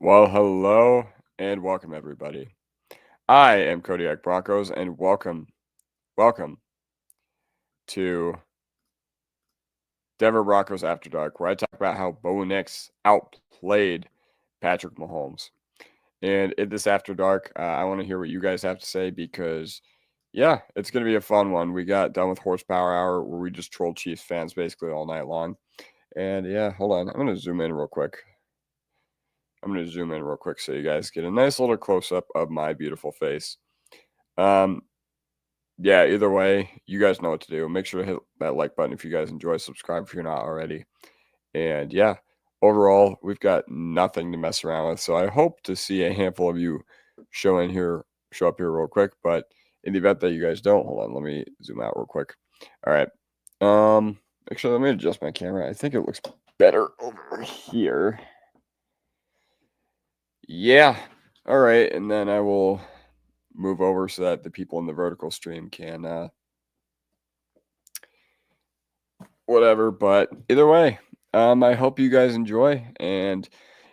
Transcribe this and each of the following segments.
Well, hello and welcome everybody. I am Kodiak Broncos and welcome to Denver Broncos After Dark, where I talk about how Bo Nix outplayed Patrick Mahomes. And in this After Dark, I want to hear what you guys have to say because, yeah, it's going to be a fun one. We got done with Horsepower Hour where we just trolled Chiefs fans basically all night long. And yeah, hold on. I'm going to zoom in real quick. So you guys get a nice little close up of my beautiful face. Um, yeah, either way, you guys know what to do. Make sure to hit that like button if you guys enjoy. Subscribe if you're not already. And yeah, overall, we've got nothing to mess around with. So I hope to see a handful of you show up here real quick. But in the event that you guys don't, hold on, let me zoom out real quick. All right. Actually, let me adjust my camera. I think it looks better over here. Yeah. All right, and then I will move over so that the people in the vertical stream can whatever. But either way, I hope you guys enjoy. And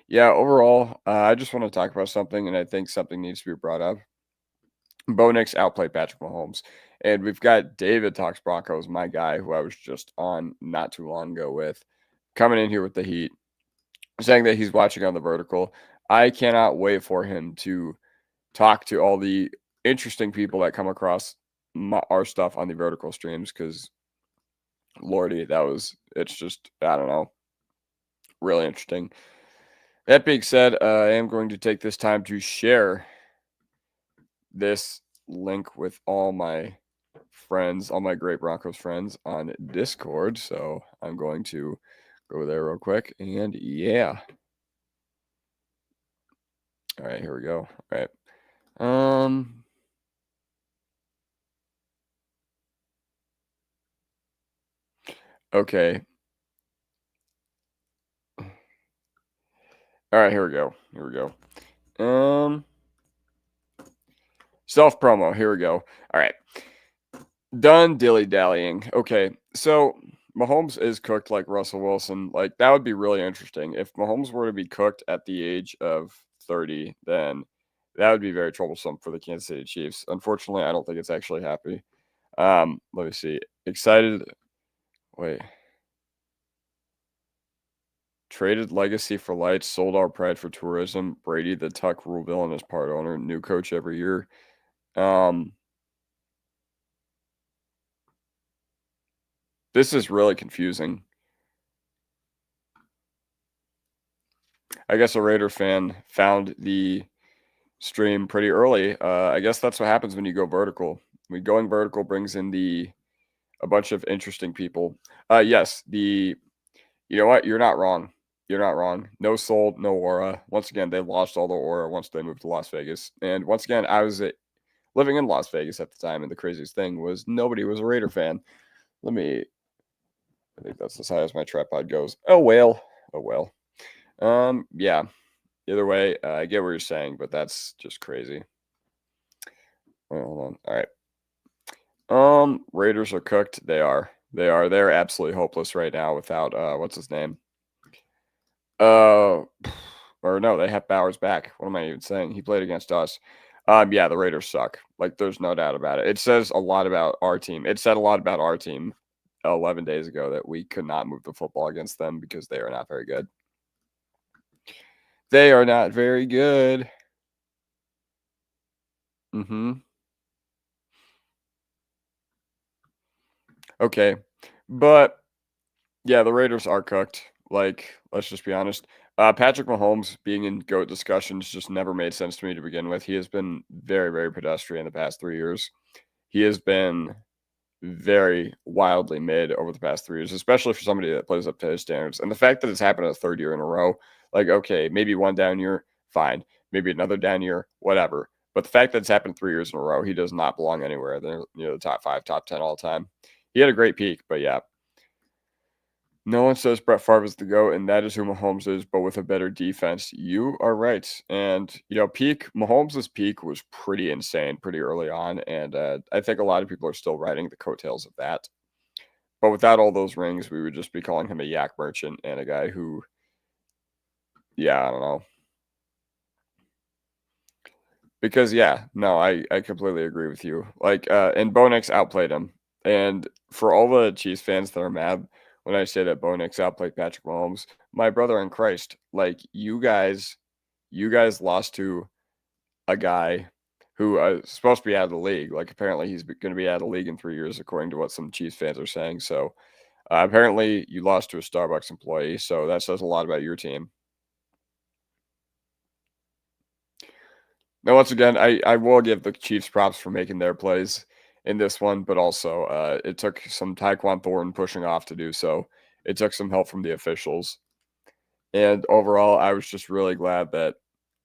yeah, overall, I just want to talk about something, and I think something needs to be brought up. Bo Nix outplayed Patrick Mahomes, and we've got David Talks Broncos, my guy, who I was just on not too long ago with, coming in here with the heat, saying that he's watching on the vertical. I cannot wait for him to talk to all the interesting people that come across our stuff on the vertical streams because lordy, it's just, I don't know, really interesting. That being said, I am going to take this time to share this link with all my friends, all my great Broncos friends on Discord. So I'm going to go there real quick. And yeah. All right, here we go. All right. Okay. All right, here we go. Self promo. Here we go. All right. Done dilly dallying. Okay. So Mahomes is cooked like Russell Wilson. Like, that would be really interesting. If Mahomes were to be cooked at the age of 30, then that would be very troublesome for the Kansas City Chiefs. Unfortunately, I don't think it's actually happy. Let me see. Excited. Wait. Traded legacy for lights, sold our pride for tourism. Brady, the Tuck rule villain, is part owner. New coach every year. This is really confusing. I guess a Raider fan found the stream pretty early. I guess that's what happens when you go vertical. Going vertical brings in a bunch of interesting people. Yes, you know what? You're not wrong. You're not wrong. No soul, no aura. Once again, they lost all their aura once they moved to Las Vegas. And once again, I was living in Las Vegas at the time, and the craziest thing was nobody was a Raider fan. I think that's as high as my tripod goes. Oh well. Oh well. Yeah. Either way, I get what you're saying, but that's just crazy. Wait, hold on. All right. Raiders are cooked. They are. They're absolutely hopeless right now without what's his name? Uh or no, they have Bowers back. What am I even saying? He played against us. Yeah, the Raiders suck. Like, there's no doubt about it. It says a lot about our team. It said a lot about our team 11 days ago that we could not move the football against them because they are not very good. They are not very good. Mm-hmm. Okay. But yeah, the Raiders are cooked. Like, let's just be honest. Patrick Mahomes being in GOAT discussions just never made sense to me to begin with. He has been very, very pedestrian the past 3 years. He has been very wildly mid over the past 3 years, especially for somebody that plays up to his standards. And the fact that it's happened a third year in a row, like, okay, maybe one down year, fine. Maybe another down year, whatever. But the fact that it's happened 3 years in a row, he does not belong anywhere. They're the top 5, top 10 all time. He had a great peak, but yeah, no one says Brett Favre is the GOAT, and that is who Mahomes is, but with a better defense. You are right. And, Mahomes' peak was pretty insane pretty early on. And I think a lot of people are still riding the coattails of that. But without all those rings, we would just be calling him a yak merchant and a guy who, yeah, I don't know. Because yeah, no, I completely agree with you. Like, and Bo Nix outplayed him. And for all the Chiefs fans that are mad when I say that Bo Nix outplayed Patrick Mahomes, my brother in Christ, like you guys lost to a guy who is supposed to be out of the league. Like apparently he's going to be out of the league in 3 years, according to what some Chiefs fans are saying. So apparently you lost to a Starbucks employee. So that says a lot about your team. Now, once again, I will give the Chiefs props for making their plays in this one, but also it took some Tyquan Thornton pushing off to do so. It took some help from the officials. And overall, I was just really glad that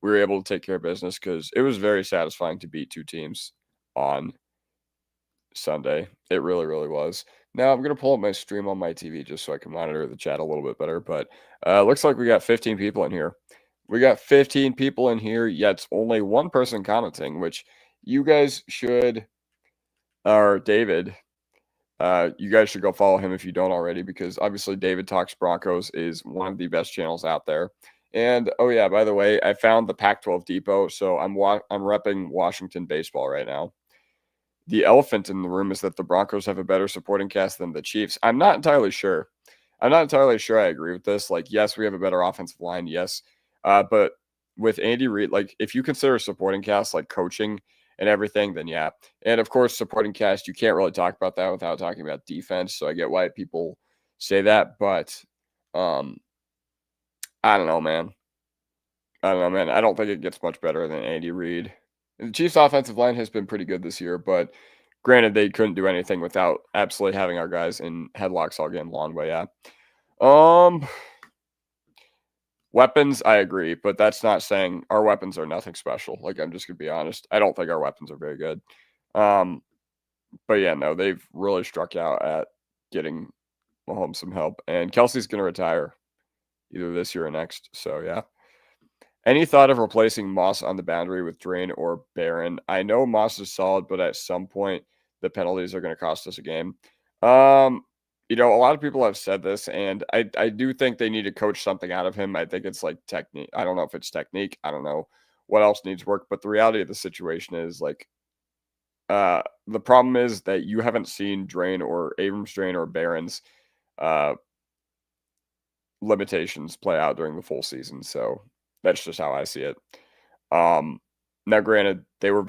we were able to take care of business because it was very satisfying to beat two teams on Sunday. It really, really was. Now I'm gonna pull up my stream on my TV just so I can monitor the chat a little bit better. But looks like we got 15 people in here. We got 15 people in here, yet only one person commenting, which you guys should, or David, you guys should go follow him if you don't already, because obviously David Talks Broncos is one of the best channels out there. And oh yeah, by the way, I found the Pac-12 Depot, so I'm repping Washington baseball right now. The elephant in the room is that the Broncos have a better supporting cast than the Chiefs. I'm not entirely sure. I'm not entirely sure I agree with this. Like, yes, we have a better offensive line, yes. But with Andy Reid, like, if you consider supporting cast like coaching and everything, then yeah. And of course, supporting cast, you can't really talk about that without talking about defense. So I get why people say that. But um, I don't know, man. I don't know, man. I don't think it gets much better than Andy Reid. The Chiefs' offensive line has been pretty good this year, but granted, they couldn't do anything without absolutely having our guys in headlocks all game long. But yeah, um, weapons, I agree, but that's not saying our weapons are nothing special. Like I'm just gonna be honest, I don't think our weapons are very good. Um, but yeah, no, they've really struck out at getting Mahomes some help, and Kelsey's gonna retire either this year or next. So yeah. Any thought of replacing Moss on the boundary with Drain or Barron? I know Moss is solid, but at some point the penalties are going to cost us a game. Um, a lot of people have said this, and I do think they need to coach something out of him. I think it's like technique. I don't know if it's technique. I don't know what else needs work, but the reality of the situation is like the problem is that you haven't seen Drain or Abrams Drain or Barron's uh limitations play out during the full season. So that's just how I see it. Um, Now, granted, they were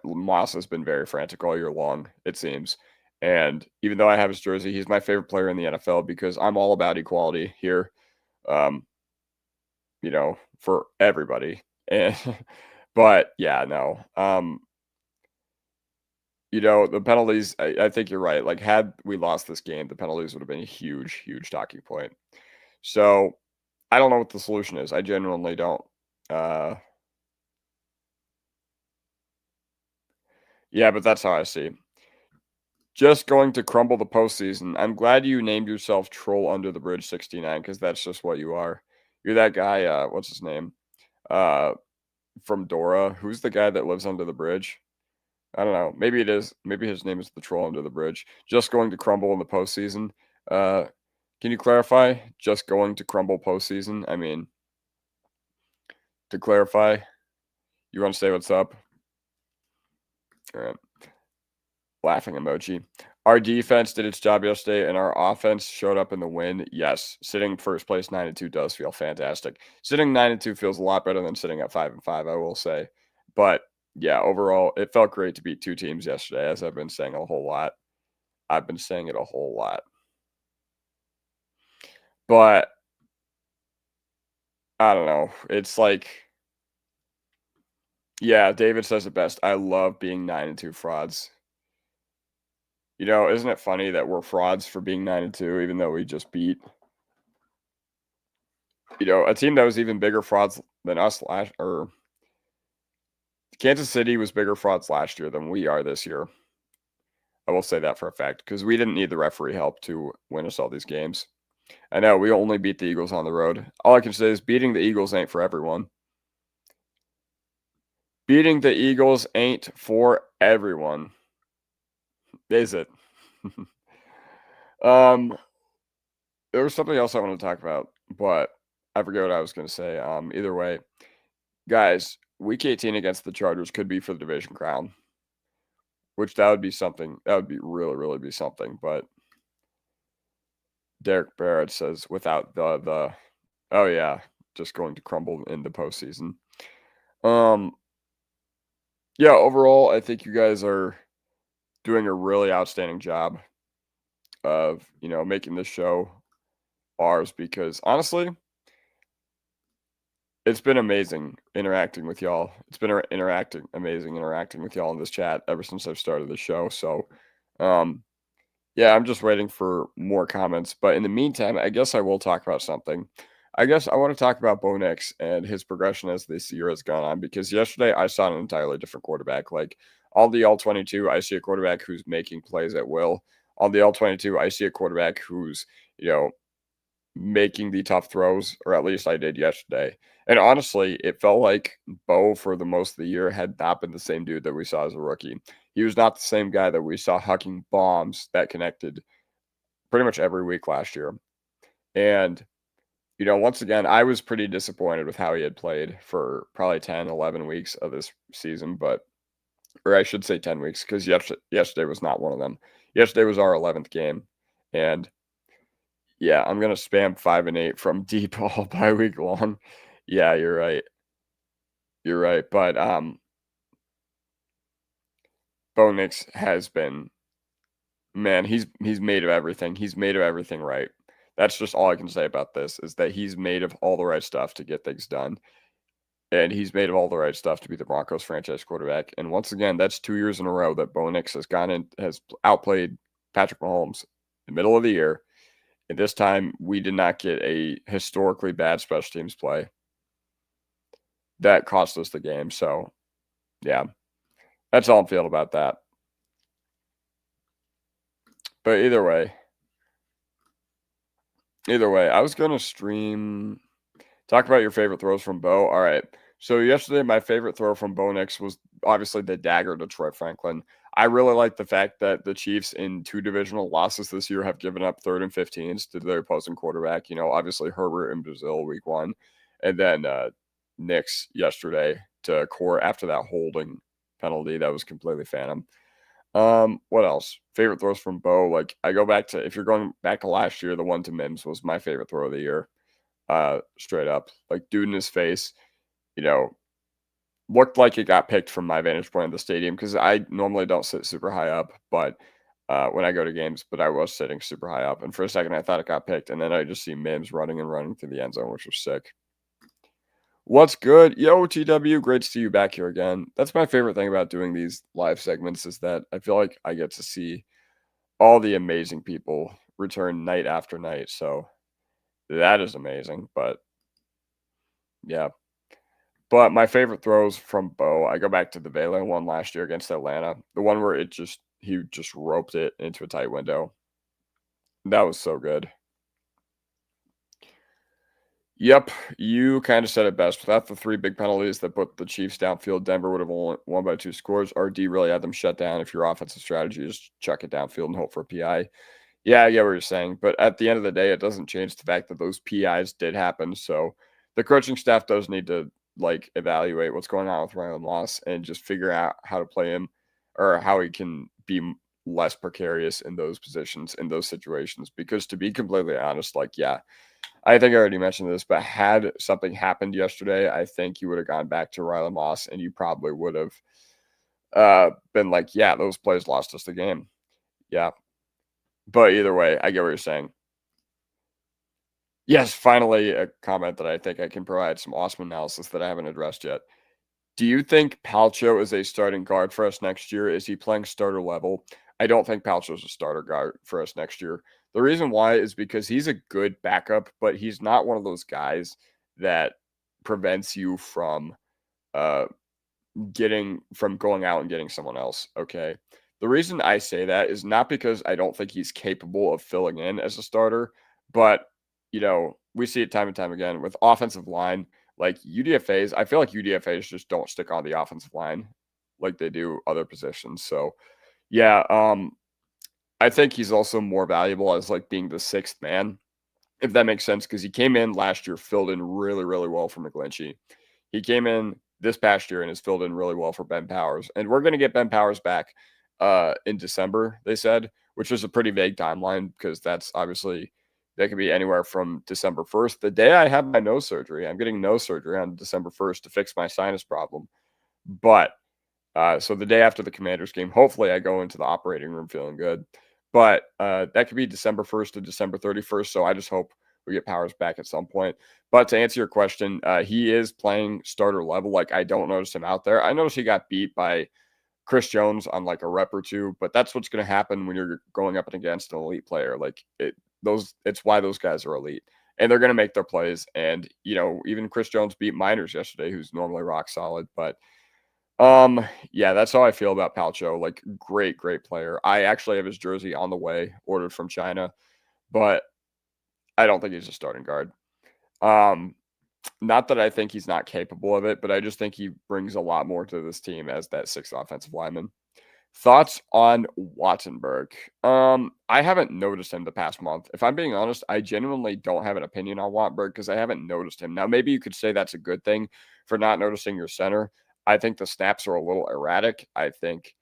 Moss has been very frantic all year long, it seems. And even though I have his jersey, he's my favorite player in the NFL because I'm all about equality here, um, for everybody. And but yeah, no. The penalties, I think you're right. Like, had we lost this game, the penalties would have been a huge, huge talking point. So I don't know what the solution is. I genuinely don't. Uh, yeah, but that's how I see it. Just going to crumble the postseason. I'm glad you named yourself Troll Under the Bridge 69 because that's just what you are. You're that guy, what's his name? Uh, from Dora. Who's the guy that lives under the bridge? I don't know. Maybe it is. Maybe his name is the Troll Under the Bridge. Just going to crumble in the postseason. Uh, can you clarify? Just going to crumble postseason? I mean, to clarify, you want to say what's up? All right. Laughing emoji. Our defense did its job yesterday, and our offense showed up in the win. Yes, sitting first place 9-2 does feel fantastic. Sitting 9-2 feels a lot better than sitting at 5-5, I will say. But yeah, overall, it felt great to beat two teams yesterday, as I've been saying a whole lot. I've been saying it a whole lot. But I don't know. It's like, yeah, David says it best. I love being 9-2 frauds. Isn't it funny that we're frauds for being 9-2, even though we just beat a team that was even bigger frauds than us or Kansas City was bigger frauds last year than we are this year. I will say that for a fact because we didn't need the referee help to win us all these games. I know we only beat the Eagles on the road. All I can say is beating the Eagles ain't for everyone. Beating the Eagles ain't for everyone. Is it? There was something else I want to talk about, but I forget what I was going to say. Either way, guys, Week 18 against the Chargers could be for the division crown, which that would be something. That would be really be something. But Derek Barrett says without the oh yeah, just going to crumble in the postseason. Yeah, overall, I think you guys are doing a really outstanding job of, making this show ours because honestly, it's been amazing interacting with y'all. It's been amazing interacting with y'all in this chat ever since I've started the show. So, um, yeah, I'm just waiting for more comments. But in the meantime, I guess I will talk about something. I guess I want to talk about Bo Nix and his progression as this year has gone on because yesterday I saw an entirely different quarterback. Like all the all 22, I see a quarterback who's making plays at will. On the all 22, I see a quarterback who's, making the tough throws, or at least I did yesterday. And honestly, it felt like Bo for the most of the year had not been the same dude that we saw as a rookie. He was not the same guy that we saw hucking bombs that connected pretty much every week last year. And, once again, I was pretty disappointed with how he had played for probably 10, 11 weeks of this season, or I should say 10 weeks, because yesterday was not one of them. Yesterday was our 11th game. And yeah, I'm gonna spam 5 and 8 from deep all by week long. Yeah, you're right. You're right. But Bo Nix has been, man, he's made of everything. He's made of everything right. That's just all I can say about this is that he's made of all the right stuff to get things done. And he's made of all the right stuff to be the Broncos franchise quarterback. And once again, that's 2 years in a row that Bo Nix has outplayed Patrick Mahomes in the middle of the year. And this time, we did not get a historically bad special teams play that cost us the game. So, yeah, that's all I'm feeling about that. But either way, I was going to talk about your favorite throws from Bo. All right. So, yesterday, my favorite throw from Bo Nix was obviously the dagger to Troy Franklin. I really like the fact that the Chiefs in 2 divisional losses this year have given up 3rd and 15s to their opposing quarterback. Obviously Herbert in Brazil week 1, and then Nix yesterday to Core after that holding penalty that was completely phantom. What else? Favorite throws from Bo? Like I go back to if you're going back to last year, the one to Mims was my favorite throw of the year. Straight up, like dude in his face, you know, looked like it got picked from my vantage point of the stadium because I normally don't sit super high up, but when I go to games, but I was sitting super high up. And for a second, I thought it got picked. And then I just see Mims running through the end zone, which was sick. What's good? Yo, TW, great to see you back here again. That's my favorite thing about doing these live segments is that I feel like I get to see all the amazing people return night after night. So that is amazing. But yeah. But my favorite throws from Bo, I go back to the Baylor one last year against Atlanta. The one where he just roped it into a tight window. That was so good. Yep, you kind of said it best. Without the 3 big penalties that put the Chiefs downfield, Denver would have only won by 2 scores. RD really had them shut down. If your offensive strategy is chuck it downfield and hope for a PI. Yeah, I get what you're saying. But at the end of the day, it doesn't change the fact that those PIs did happen. So the coaching staff does need to evaluate what's going on with Ryan Moss and just figure out how to play him or how he can be less precarious in those positions, in those situations. Because to be completely honest, yeah, I think I already mentioned this, but had something happened yesterday, I think you would have gone back to Riley Moss and you probably would have been like, yeah, those plays lost us the game. Yeah. But either way, I get what you're saying. Yes, finally, a comment that I think I can provide some awesome analysis that I haven't addressed yet. Do you think Palcho is a starting guard for us next year? Is he playing starter level? I don't think Palcho is a starter guard for us next year. The reason why is because he's a good backup, but he's not one of those guys that prevents you from going out and getting someone else. Okay. The reason I say that is not because I don't think he's capable of filling in as a starter, but we see it time and time again with offensive line, like UDFAs. I feel like UDFAs just don't stick on the offensive line like they do other positions. So yeah, I think he's also more valuable as being the 6th man, if that makes sense, because he came in last year, filled in really, really well for McGlinchey. He came in this past year and has filled in really well for Ben Powers. And we're going to get Ben Powers back in December, they said, which is a pretty vague timeline because that's obviously that could be anywhere from December 1st, the day I have my nose surgery. I'm getting nose surgery on December 1st to fix my sinus problem. But so the day after the Commanders game, hopefully I go into the operating room feeling good. But that could be December 1st to December 31st. So I just hope we get Powers back at some point. But to answer your question, he is playing starter level. Like, I don't notice him out there. I noticed he got beat by Chris Jones on like a rep or two, but that's what's going to happen when you're going up against an elite player. Like, it's why those guys are elite. And they're going to make their plays. And, even Chris Jones beat Miners yesterday, who's normally rock solid. But yeah, that's how I feel about Palcho. Like, great player. I actually have his jersey on the way, ordered from China, but I don't think he's a starting guard. Not that I think he's not capable of it, but I just think he brings a lot more to this team as that sixth offensive lineman. Thoughts on Wattenberg? I haven't noticed him the past month. If I'm being honest, I genuinely don't have an opinion on Wattenberg because I haven't noticed him. Now, maybe you could say that's a good thing for not noticing your center. I think the snaps are a little erratic. I think,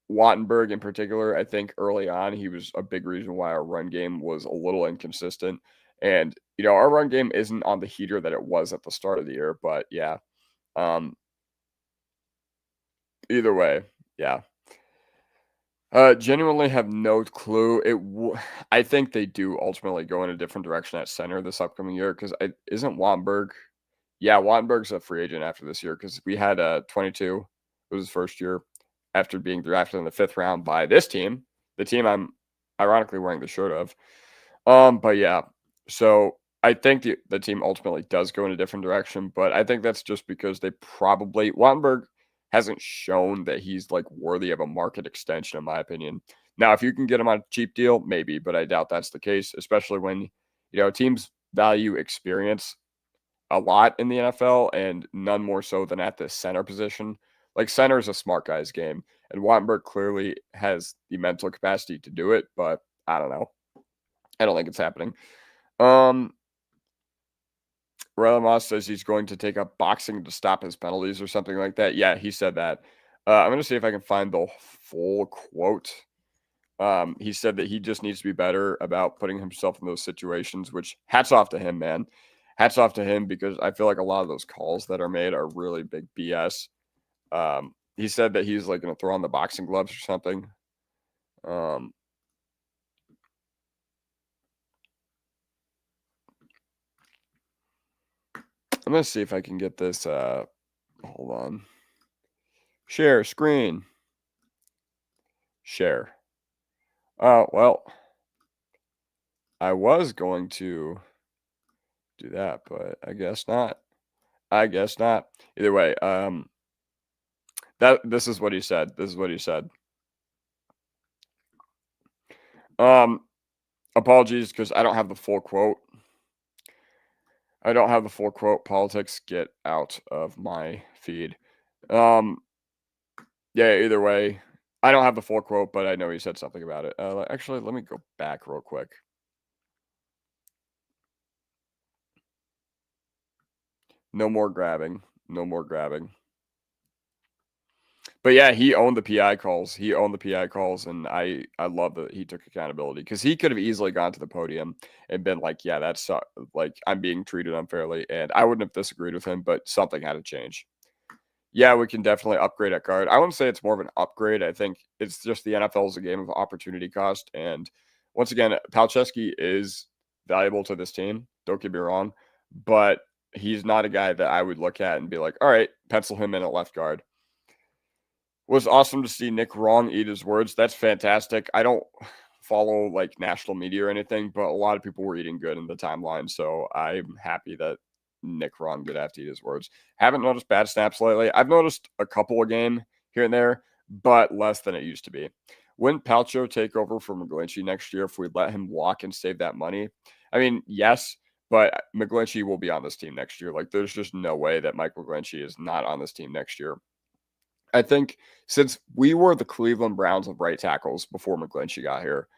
Wattenberg in particular, I think early on he was a big reason why our run game was a little inconsistent. And, our run game isn't on the heater that it was at the start of the year. But yeah, either way, yeah. Genuinely have no clue. I think they do ultimately go in a different direction at center this upcoming year because isn't Wattenberg? Yeah, Wattenberg's a free agent after this year because we had 22. It was his first year after being drafted in the 5th round by this team, the team I'm ironically wearing the shirt of. But yeah, so I think the team ultimately does go in a different direction, but I think that's just because Wattenberg hasn't shown that he's like worthy of a market extension, in my opinion. Now, if you can get him on a cheap deal, maybe, but I doubt that's the case, especially when, teams value experience a lot in the NFL and none more so than at the center position. Like, center is a smart guy's game, and Wattenberg clearly has the mental capacity to do it, but I don't know. I don't think it's happening. Riley Moss says he's going to take up boxing to stop his penalties or something like that. Yeah, he said that. I'm going to see if I can find the full quote. He said that he just needs to be better about putting himself in those situations, which hats off to him, man. Hats off to him because I feel like a lot of those calls that are made are really big BS. He said that he's like going to throw on the boxing gloves or something. I'm going to see if I can get this. Hold on. Share screen. Share. Oh, well, I was going to do that, but I guess not. Either way, this is what he said. Apologies because I don't have the full quote. Politics, get out of my feed. Yeah, either way, I don't have the full quote, but I know he said something about it. Actually, let me go back real quick. No more grabbing. But yeah, he owned the PI calls. And I love that he took accountability because he could have easily gone to the podium and been like, yeah, that's like I'm being treated unfairly. And I wouldn't have disagreed with him, but something had to change. Yeah, we can definitely upgrade at guard. I wouldn't say it's more of an upgrade. I think it's just the NFL is a game of opportunity cost. And once again, Palczewski is valuable to this team. Don't get me wrong. But he's not a guy that I would look at and be like, all right, pencil him in at left guard. Was awesome to see Nick Wrong eat his words. That's fantastic. I don't follow like national media or anything, but a lot of people were eating good in the timeline. So I'm happy that Nick Wrong did have to eat his words. Haven't noticed bad snaps lately. I've noticed a couple a game here and there, but less than it used to be. Wouldn't Palcho take over for McGlinchey next year if we let him walk and save that money? I mean, yes, but McGlinchey will be on this team next year. Like, there's just no way that Mike McGlinchey is not on this team next year. I think since we were the Cleveland Browns of right tackles before McGlinchey got here,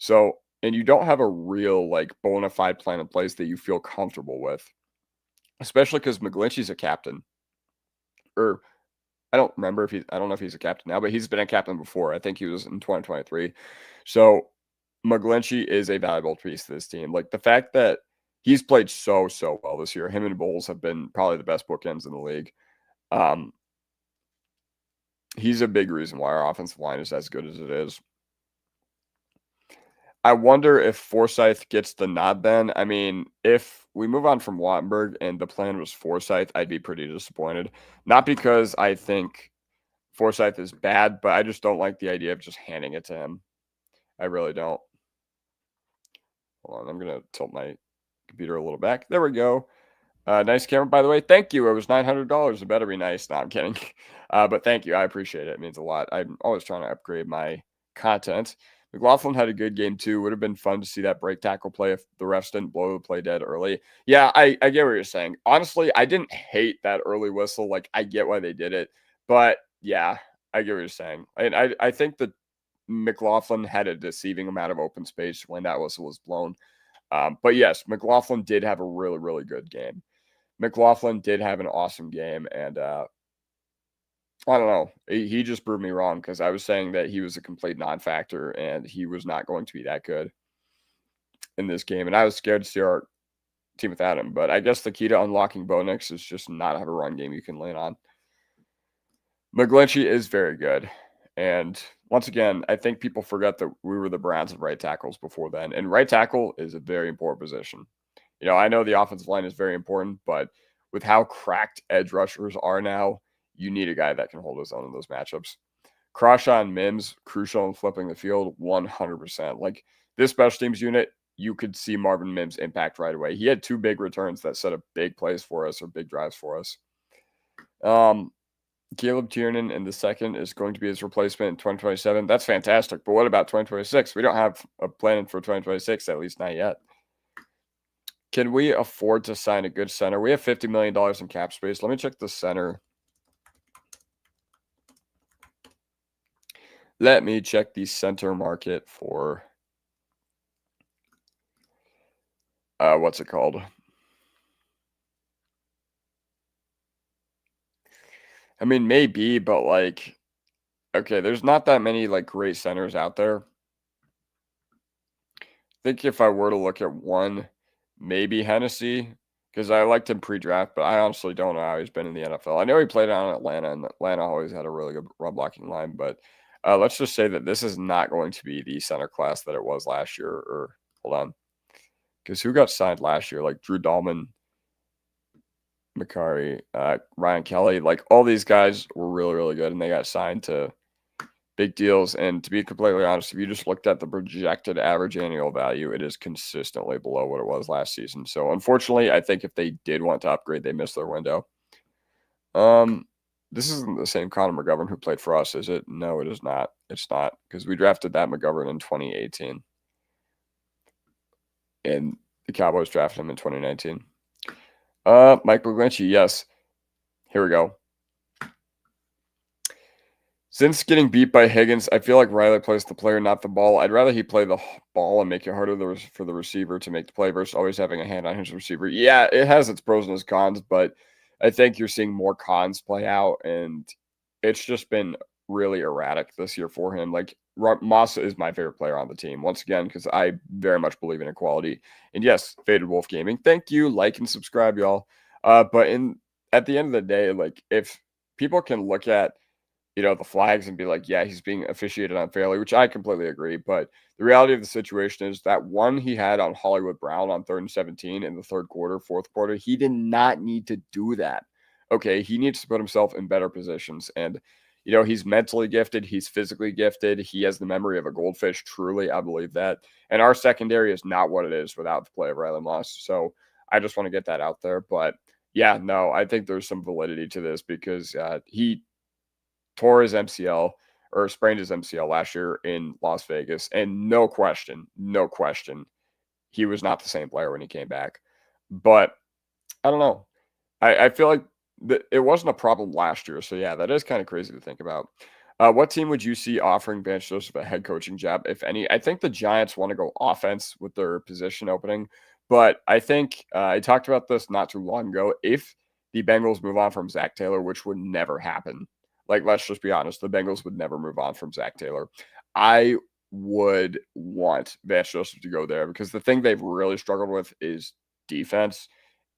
and you don't have a real like bona fide plan in place that you feel comfortable with, especially because McGlinchey's a captain. or I don't remember if I don't know if he's a captain now, but he's been a captain before. I think he was in 2023. So McGlinchey is a valuable piece to this team. Like the fact that he's played so well this year. Him and Bowles have been probably the best bookends in the league. He's a big reason why our offensive line is as good as it is. I wonder if Forsyth gets the nod then. I mean, if we move on from Wattenberg and the plan was Forsyth, I'd be pretty disappointed. Not because I think Forsyth is bad, but I just don't like the idea of just handing it to him. I really don't. Hold on, I'm going to tilt my computer a little back. There we go. Nice camera, by the way. Thank you. It was $900. It better be nice. No, I'm kidding. But thank you. I appreciate it. It means a lot. I'm always trying to upgrade my content. McLaughlin had a good game too. Would have been fun to see that break tackle play if the refs didn't blow the play dead early. Yeah, I get what you're saying. Honestly, I didn't hate that early whistle. Like, I get why they did it. But yeah, I get what you're saying. And I think that McLaughlin had a deceiving amount of open space when that whistle was blown. But yes, McLaughlin did have a really good game. McLaughlin did have an awesome game, and I don't know. He just proved me wrong because I was saying that he was a complete non-factor and he was not going to be that good in this game. And I was scared to see our team without him. But I guess the key to unlocking Bo Nix is just not have a run game you can lean on. McGlinchey is very good. And once again, I think people forget that we were the Browns of right tackles before then. And right tackle is a very important position. You know, I know the offensive line is very important, but with how cracked edge rushers are now, you need a guy that can hold his own in those matchups. Crawshaw and Mims, crucial in flipping the field, 100%. Like, this special teams unit, you could see Marvin Mims' impact right away. He had 2 big returns that set up big plays for us or big drives for us. Caleb Tiernan in the second is going to be his replacement in 2027. That's fantastic. But what about 2026? We don't have a plan for 2026, at least not yet. Can we afford to sign a good center? We have $50 million in cap space. Let me check the center. Let me check the center market for what's it called? I mean, maybe, but like, okay, there's not that many like great centers out there. I think if I were to look at one, maybe Hennessy, because I liked him pre-draft, but I honestly don't know how he's been in the NFL. I know he played on Atlanta, and Atlanta always had a really good run blocking line, but let's just say that this is not going to be the center class that it was last year. Or hold on, because who got signed last year? Like Drew Dahlman, Macari, Ryan Kelly, like all these guys were really good, and they got signed to big deals. And to be completely honest, if you just looked at the projected average annual value, it is consistently below what it was last season. So unfortunately, I think if they did want to upgrade, they missed their window. This isn't the same Connor McGovern who played for us, is it? No, it is not. It's not, because we drafted that McGovern in 2018. And the Cowboys drafted him in 2019. Mike McGlinchey, yes. Here we go. Since getting beat by Higgins, I feel like Riley plays the player, not the ball. I'd rather he play the ball and make it harder for the receiver to make the play versus always having a hand on his receiver. Yeah, it has its pros and its cons, but I think you're seeing more cons play out, and it's just been really erratic this year for him. Like, Moss is my favorite player on the team, once again, because I very much believe in equality. And yes, Faded Wolf Gaming, thank you. Like and subscribe, y'all. But at the end of the day, like, if people can look at, you know, the flags and be like, yeah, he's being officiated unfairly, which I completely agree. But the reality of the situation is that one he had on Hollywood Brown on 3rd and 17 in the third quarter, fourth quarter, he did not need to do that. Okay, he needs to put himself in better positions. And, you know, he's mentally gifted. He's physically gifted. He has the memory of a goldfish. Truly, I believe that. And our secondary is not what it is without the play of Riley Moss. So I just want to get that out there. But yeah, no, I think there's some validity to this because he tore his MCL or sprained his MCL last year in Las Vegas. And no question, he was not the same player when he came back. But I don't know. I feel like it wasn't a problem last year. So yeah, that is kind of crazy to think about. What team would you see offering Vance Joseph a head coaching job, if any? I think the Giants want to go offense with their position opening. But I think I talked about this not too long ago. If the Bengals move on from Zach Taylor, which would never happen. Like, let's just be honest, the Bengals would never move on from Zach Taylor. I would want Vance Joseph to go there because the thing they've really struggled with is defense,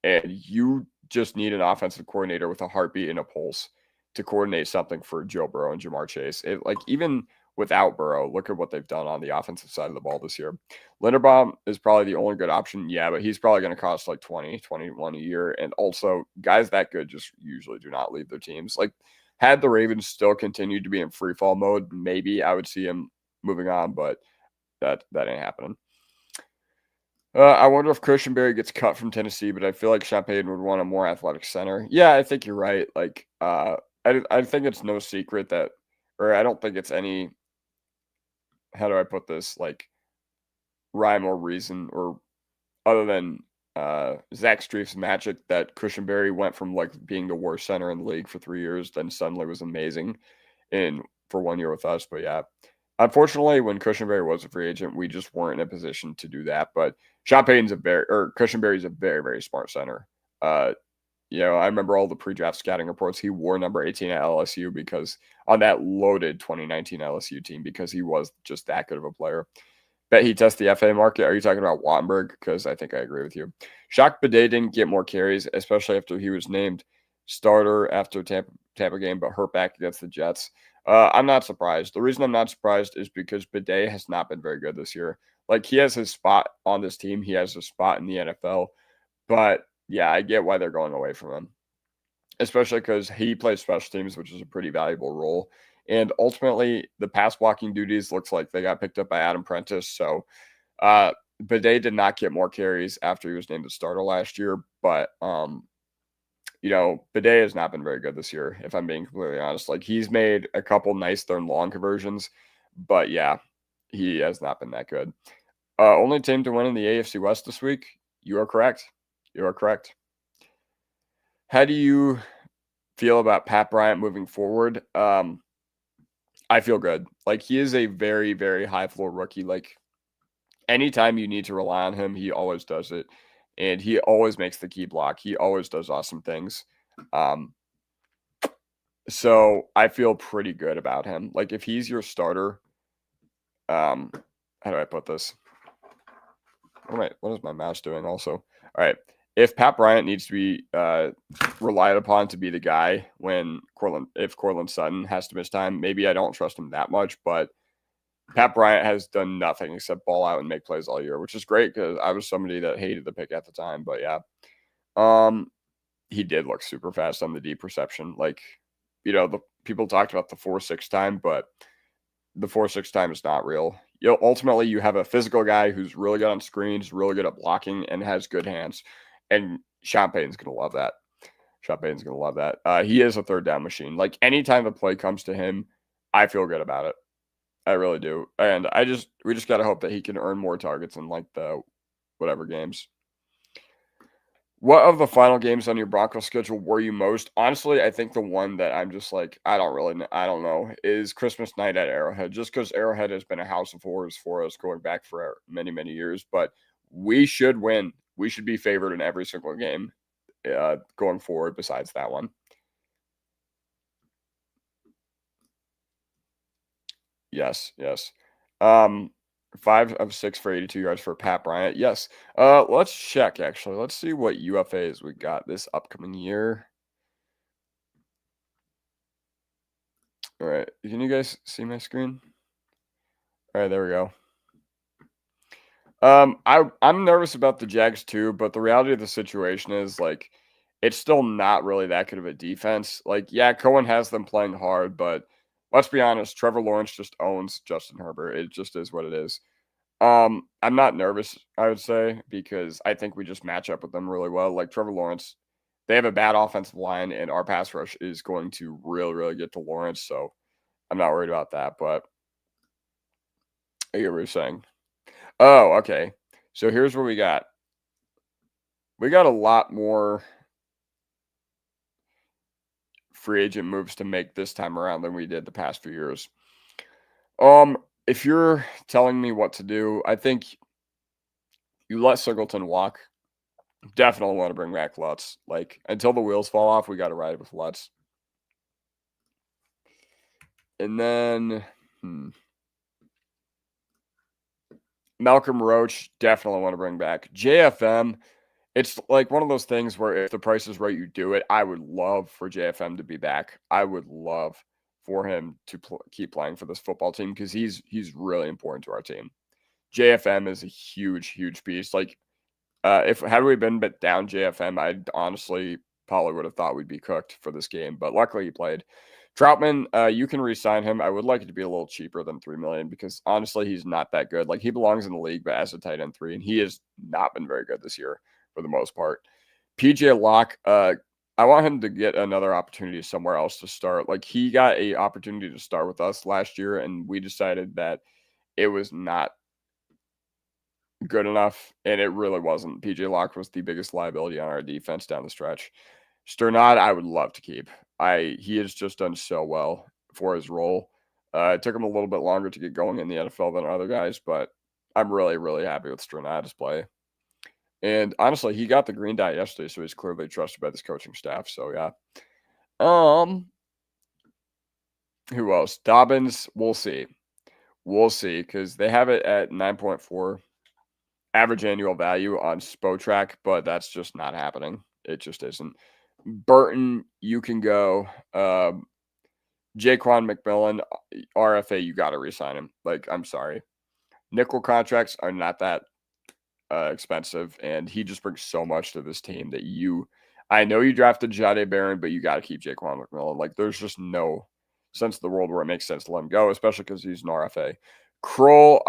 and you just need an offensive coordinator with a heartbeat and a pulse to coordinate something for Joe Burrow and Jamar Chase. Like, even without Burrow, look at what they've done on the offensive side of the ball this year. Linderbaum is probably the only good option. Yeah, but he's probably going to cost like 20, 21 a year. And also, guys that good just usually do not leave their teams. Like, had the Ravens still continued to be in free fall mode, maybe I would see him moving on, but that ain't happening. I wonder if Cushenberry gets cut from Tennessee, but I feel like Champagne would want a more athletic center. Yeah, I think you're right. Like, I think it's no secret that, or I don't think it's any, how do I put this, like, rhyme or reason, or other than Zach Strief's magic, that Cushenberry went from like being the worst center in the league for 3 years, then suddenly was amazing for 1 year with us. But yeah, unfortunately, when Cushenberry was a free agent, we just weren't in a position to do that. But Cushenberry's a very, very smart center. I remember all the pre-draft scouting reports. He wore number 18 at LSU because on that loaded 2019 LSU team, because he was just that good of a player. Bet he tests the FA market. Are you talking about Wattenberg? Because I think I agree with you. Shocked Bidet didn't get more carries, especially after he was named starter after Tampa game, but hurt back against the Jets. I'm not surprised. The reason I'm not surprised is because Bidet has not been very good this year. Like, he has his spot on this team. He has a spot in the NFL. But, yeah, I get why they're going away from him, especially because he plays special teams, which is a pretty valuable role. And ultimately, the pass blocking duties looks like they got picked up by Adam Prentice. So, Bidet did not get more carries after he was named the starter last year. But, Bidet has not been very good this year, if I'm being completely honest. Like, he's made a couple nice third and long conversions. But, yeah, he has not been that good. Only team to win in the AFC West this week. You are correct. You are correct. How do you feel about Pat Bryant moving forward? I feel good. Like, he is a very, very high floor rookie. Like, anytime you need to rely on him, he always does it. And he always makes the key block. He always does awesome things. So I feel pretty good about him. Like, if he's your starter, how do I put this? What is my mouse doing also? All right. If Pat Bryant needs to be relied upon to be the guy if Courtland Sutton has to miss time, maybe I don't trust him that much, but Pat Bryant has done nothing except ball out and make plays all year, which is great because I was somebody that hated the pick at the time. But yeah, he did look super fast on the deep reception. Like, the people talked about the 4.6 time, but the 4.6 time is not real. Ultimately, you have a physical guy who's really good on screens, really good at blocking, and has good hands. And Champagne's going to love that. Champagne's going to love that. He is a third down machine. Like, anytime the play comes to him, I feel good about it. I really do. And we just got to hope that he can earn more targets in like the whatever games. What of the final games on your Broncos schedule were you most? Honestly, I think the one that I'm just like, I don't know, is Christmas night at Arrowhead, just because Arrowhead has been a house of horrors for us going back for many, many years. But we should win. We should be favored in every single game going forward besides that one. Yes. 5 of 6 for 82 yards for Pat Bryant. Yes. Let's check, actually. Let's see what UFAs we got this upcoming year. All right. Can you guys see my screen? All right, there we go. I'm nervous about the Jags too, but the reality of the situation is, like, it's still not really that good of a defense. Like, yeah, Cohen has them playing hard, but let's be honest, Trevor Lawrence just owns Justin Herbert. It just is what it is. I'm not nervous, I would say, because I think we just match up with them really well. Like, Trevor Lawrence, they have a bad offensive line, and our pass rush is going to really, really get to Lawrence. So I'm not worried about that. But I get what you're saying. Oh, okay. So here's what we got. We got a lot more free agent moves to make this time around than we did the past few years. If you're telling me what to do, I think you let Singleton walk. Definitely want to bring back Lutz. Like, until the wheels fall off, we got to ride with Lutz. And then, Malcolm Roach, definitely want to bring back. JFM, it's like one of those things where if the price is right, you do it. I would love for JFM to be back. I would love for him to keep playing for this football team because he's really important to our team. JFM is a huge, huge piece. Like, if had we been bit down JFM, I honestly probably would have thought we'd be cooked for this game. But luckily, he played. Troutman, you can re-sign him. I would like it to be a little cheaper than $3 million because honestly, he's not that good. Like, he belongs in the league, but as a tight end 3, and he has not been very good this year for the most part. PJ Locke, I want him to get another opportunity somewhere else to start. Like, he got a opportunity to start with us last year, and we decided that it was not good enough, and it really wasn't. PJ Locke was the biggest liability on our defense down the stretch. Sternad, I would love to keep. He has just done so well for his role. It took him a little bit longer to get going in the NFL than other guys, but I'm really, really happy with Sternad's play. And honestly, he got the green dot yesterday, so he's clearly trusted by this coaching staff. So yeah. Who else? Dobbins, we'll see. We'll see, because they have it at 9.4 average annual value on Spotrac, but that's just not happening. It just isn't. Burton, you can go. Jaquan McMillan, RFA, you got to re-sign him. Like, I'm sorry. Nickel contracts are not that expensive, and he just brings so much to this team that I know you drafted Jade Barron, but you got to keep Jaquan McMillan. Like, there's just no sense in the world where it makes sense to let him go, especially because he's an RFA. Kroll,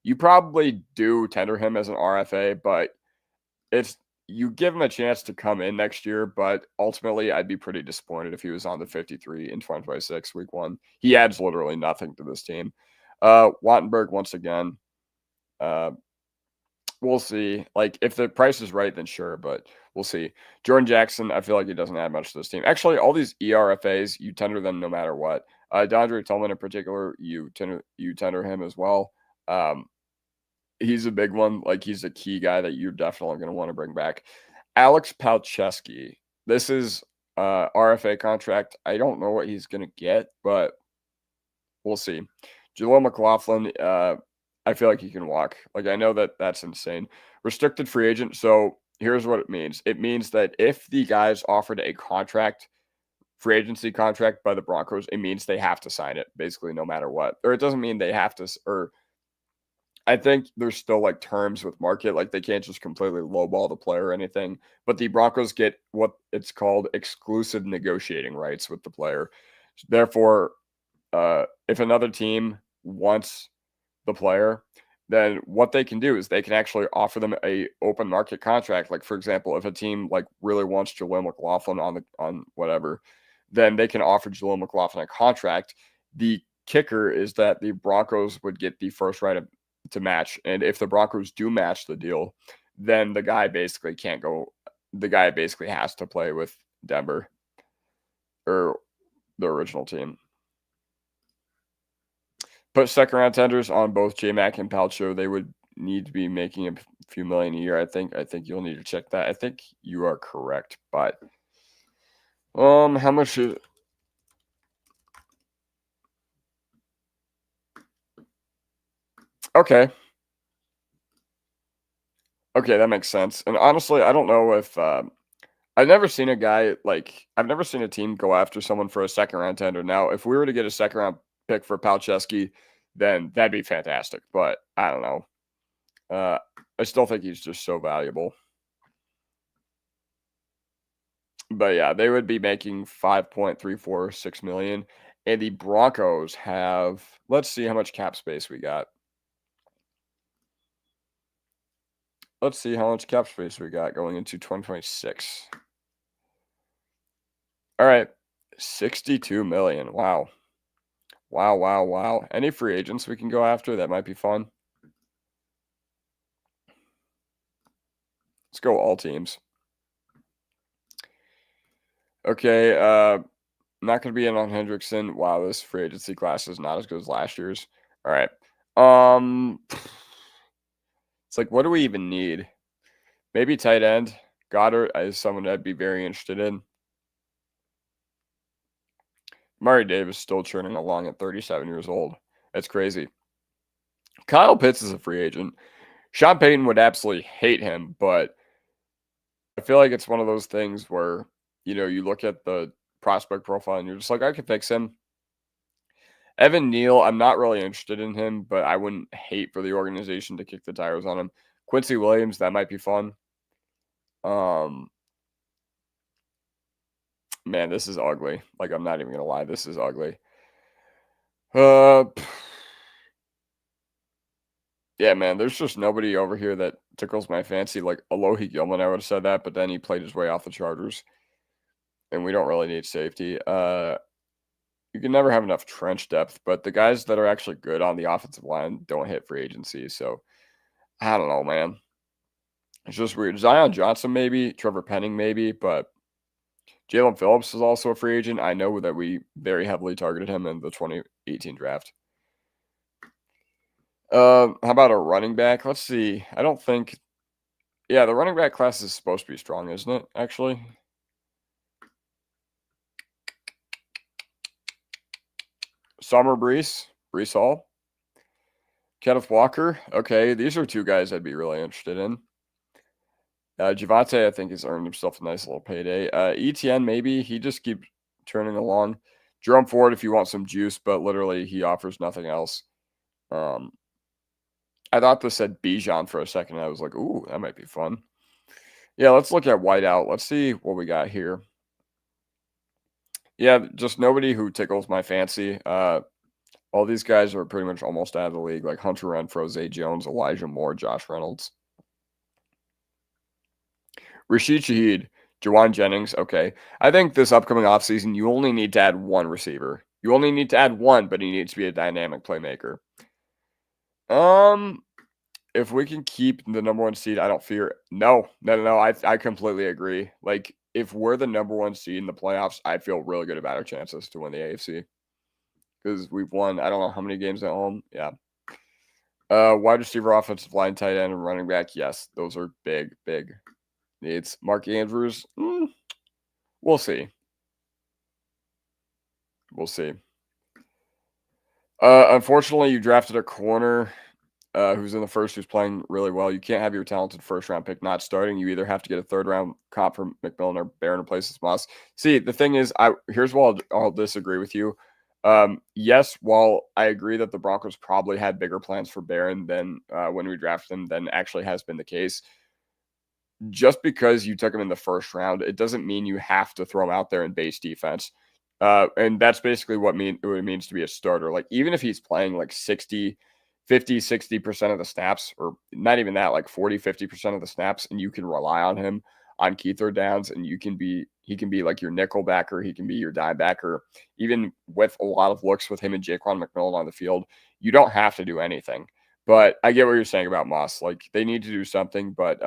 you probably do tender him as an RFA, but you give him a chance to come in next year, but ultimately I'd be pretty disappointed if he was on the 53 in 2026 week 1. He adds literally nothing to this team. Wattenberg, once again, we'll see. Like, if the price is right, then sure, but we'll see. Jordan Jackson, I feel like he doesn't add much to this team. Actually, all these ERFAs, you tender them no matter what. Dondre Tillman in particular, you tender him as well. He's a big one. Like, he's a key guy that you're definitely going to want to bring back. Alex Palczewski. This is RFA contract. I don't know what he's going to get, but we'll see. Jaleel McLaughlin, I feel like he can walk. Like, I know that's insane. Restricted free agent. So here's what it means. It means that if the guys offered a free agency contract by the Broncos, it means they have to sign it basically no matter what. Or it doesn't mean they have to, or I think there's still like terms with market. Like, they can't just completely lowball the player or anything, but the Broncos get what it's called exclusive negotiating rights with the player. Therefore, if another team wants the player, then what they can do is they can actually offer them a open market contract. Like, for example, if a team like really wants Jaleel McLaughlin on whatever, then they can offer Jaleel McLaughlin a contract. The kicker is that the Broncos would get the first right to match. And if the Broncos do match the deal, then the guy basically can't go. The guy basically has to play with Denver or the original team. Put second round tenders on both J-Mac and Palcho. They would need to be making a few million a year. I think you'll need to check that. I think you are correct, but how much is okay. Okay, that makes sense. And honestly, I don't know if I've never seen a team go after someone for a second round tender. Now, if we were to get a second round pick for Palczewski, then that'd be fantastic. But I don't know. I still think he's just so valuable. But yeah, they would be making $5.346 million. And the Broncos have, let's see how much cap space we got. Let's see how much cap space we got going into 2026. All right, 62 million. Wow. Wow. Any free agents we can go after? That might be fun. Let's go all teams. Okay, not going to be in on Hendrickson. Wow, this free agency class is not as good as last year's. All right. It's like, what do we even need? Maybe tight end. Goddard is someone I'd be very interested in. Murray Davis still churning along at 37 years old. That's crazy. Kyle Pitts is a free agent. Sean Payton would absolutely hate him, but I feel like it's one of those things where, you look at the prospect profile and you're just like, I could fix him. Evan Neal, I'm not really interested in him, but I wouldn't hate for the organization to kick the tires on him. Quincy Williams, that might be fun. Man, this is ugly. Like, I'm not even gonna lie, this is ugly. Uh, yeah, man, there's just nobody over here that tickles my fancy. Like Alohi Gilman, I would have said that, but then he played his way off the Chargers, and we don't really need safety. You can never have enough trench depth, but the guys that are actually good on the offensive line don't hit free agency. So I don't know, man. It's just weird. Zion Johnson, maybe. Trevor Penning, maybe. But Jalen Phillips is also a free agent. I know that we very heavily targeted him in the 2018 draft. How about a running back? Let's see. I don't think. Yeah, the running back class is supposed to be strong, isn't it? Actually, Summer Brees Hall, Kenneth Walker. Okay, these are two guys I'd be really interested in. Javante, I think, has earned himself a nice little payday. ETN, maybe. He just keeps turning along. Jerome Ford, if you want some juice, but literally he offers nothing else. I thought this said Bijan for a second. I was like, ooh, that might be fun. Yeah, let's look at whiteout. Let's see what we got here. Yeah, just nobody who tickles my fancy. All these guys are pretty much almost out of the league, like Hunter Renfrow, Zay Jones, Elijah Moore, Josh Reynolds. Rashid Shaheed, Jawan Jennings. Okay. I think this upcoming offseason, you only need to add one receiver. You only need to add one, but he needs to be a dynamic playmaker. If we can keep the number one seed, I don't fear. No. I completely agree. Like, if we're the number one seed in the playoffs, I feel really good about our chances to win the AFC. Because we've won, I don't know how many games at home. Yeah. Wide receiver, offensive line, tight end, and running back. Yes, those are big needs. Mark Andrews. We'll see. We'll see. Unfortunately, you drafted a corner who's in the first, who's playing really well. You can't have your talented first-round pick not starting. You either have to get a third-round comp from McMillan or Barron replaces Moss. See, the thing is, here's why I'll disagree with you. Yes, while I agree that the Broncos probably had bigger plans for Barron than when we drafted him than actually has been the case, just because you took him in the first round, it doesn't mean you have to throw him out there in base defense. And that's basically what it means to be a starter. Like, even if he's playing like 60% of the snaps, or not even that, like 40-50% of the snaps, and you can rely on him on key third downs, and he can be like your nickel backer, he can be your dime backer, even with a lot of looks with him and Jaquan McMillan on the field. You don't have to do anything. But I get what you're saying about Moss. Like, they need to do something, but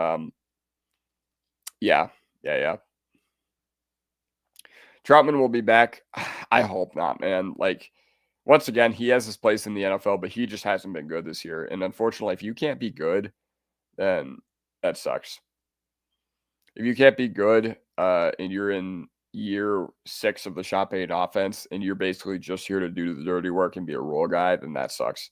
yeah. Troutman will be back. I hope not, man. Like, once again, he has his place in the NFL, but he just hasn't been good this year. And unfortunately, if you can't be good, then that sucks. If you can't be good, and you're in year 6 of the Sean Payton offense, and you're basically just here to do the dirty work and be a role guy, then that sucks.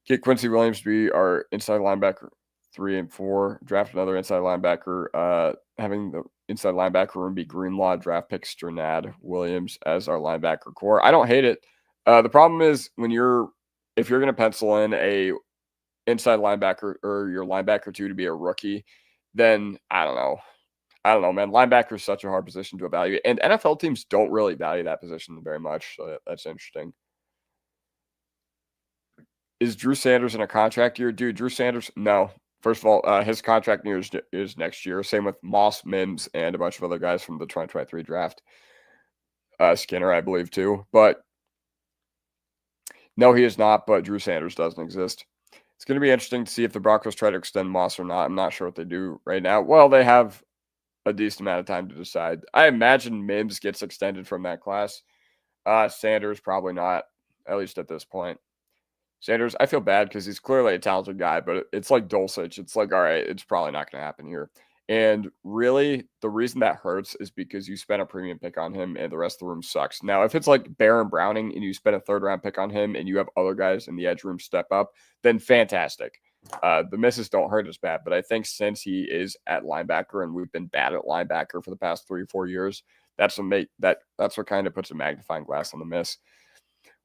Get Quincy Williams to be our inside linebacker 3 and 4. Draft another inside linebacker. Having the inside linebacker room be Greenlaw, draft pick Strnad, Williams as our linebacker core. I don't hate it. The problem is if you're going to pencil in a inside linebacker or your linebacker 2 to be a rookie, then I don't know, man. Linebacker is such a hard position to evaluate, and NFL teams don't really value that position very much. So that's interesting. Is Drew Sanders in a contract year? Dude, Drew Sanders, no. First of all, his contract year is next year. Same with Moss, Mims, and a bunch of other guys from the 2023 draft. Skinner, I believe, too. But no, he is not, but Drew Sanders doesn't exist. It's going to be interesting to see if the Broncos try to extend Moss or not. I'm not sure what they do right now. Well, they have a decent amount of time to decide. I imagine Mims gets extended from that class. Sanders, probably not, at least at this point. Sanders, I feel bad because he's clearly a talented guy, but it's like Dulcich. It's like, all right, it's probably not going to happen here. And really, the reason that hurts is because you spent a premium pick on him and the rest of the room sucks. Now, if it's like Baron Browning and you spent a third round pick on him and you have other guys in the edge room step up, then fantastic. The misses don't hurt as bad, but I think since he is at linebacker and we've been bad at linebacker for the past 3 or 4 years, that's what kind of puts a magnifying glass on the miss.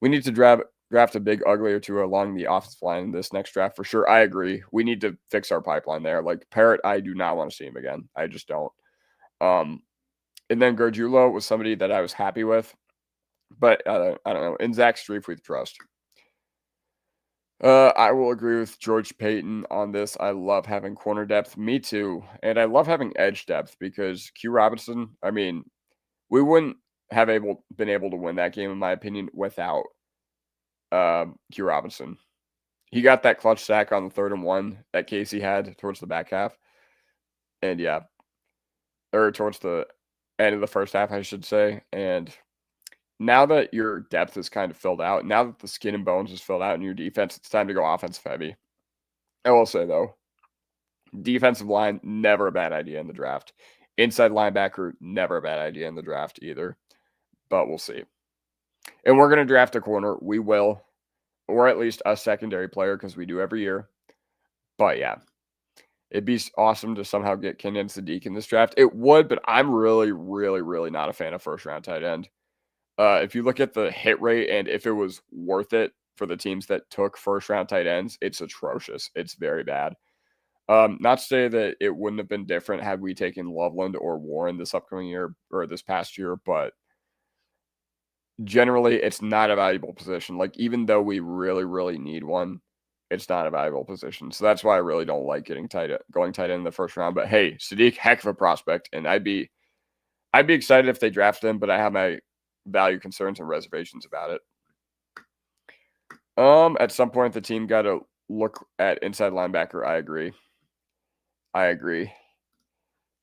We need to draft a big ugly or two along the offensive line in this next draft for sure. I agree. We need to fix our pipeline there. Like Parrott, I do not want to see him again. I just don't. And then Gargiulo was somebody that I was happy with, but I don't know. In Zach Strief, we trust. I will agree with George Payton on this. I love having corner depth. Me too. And I love having edge depth because Q Robinson, I mean, we wouldn't have been able to win that game, in my opinion, without Q Robinson. He got that clutch sack on the 3rd and 1 that Casey had towards the back half. And yeah, or towards the end of the first half, I should say. And now that your depth is kind of filled out, now that the skin and bones is filled out in your defense, it's time to go offensive heavy. I will say, though, defensive line, never a bad idea in the draft. Inside linebacker, never a bad idea in the draft either. But we'll see. And we're going to draft a corner. We will. Or at least a secondary player because we do every year. But yeah, it'd be awesome to somehow get Kenyon Sadiq in this draft. It would, but I'm really, really, really not a fan of first-round tight end. If you look at the hit rate and if it was worth it for the teams that took first-round tight ends, it's atrocious. It's very bad. Not to say that it wouldn't have been different had we taken Loveland or Warren this upcoming year or this past year, but generally it's not a valuable position. Like, even though we really, really need one, it's not a valuable position. So that's why I really don't like going tight end in the first round. But hey, Sadiq, heck of a prospect, and I'd be excited if they draft him, but I have my value concerns and reservations about it. At some point the team got to look at inside linebacker. I agree.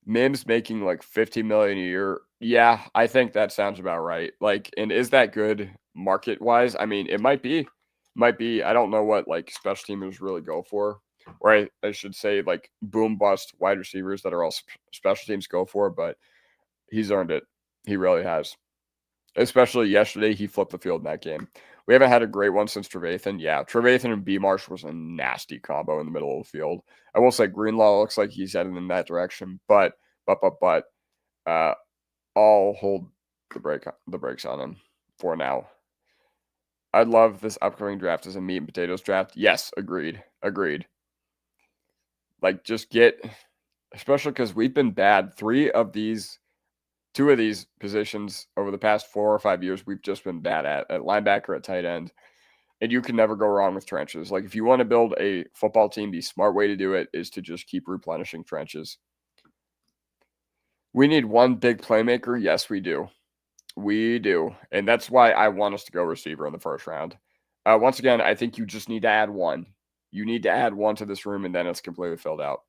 Mims making like $50 million a year. Yeah, I think that sounds about right. Like, and is that good market wise? I mean, it might be. I don't know what like special teamers really go for, or I should say like boom bust wide receivers that are all special teams go for, but he's earned it. He really has. Especially yesterday, he flipped the field in that game. We haven't had a great one since Trevathan. Yeah, Trevathan and B. Marsh was a nasty combo in the middle of the field. I will say Greenlaw looks like he's heading in that direction, but I'll hold the brakes on him for now. I'd love this upcoming draft as a meat and potatoes draft. Yes, agreed. Like, just get, especially because we've been bad. 2 of these positions over the past 4 or 5 years, we've just been bad at linebacker, at tight end. And you can never go wrong with trenches. Like, if you want to build a football team, the smart way to do it is to just keep replenishing trenches. We need one big playmaker. Yes, we do. We do. And that's why I want us to go receiver in the first round. Once again, I think you just need to add one. You need to add one to this room, and then it's completely filled out.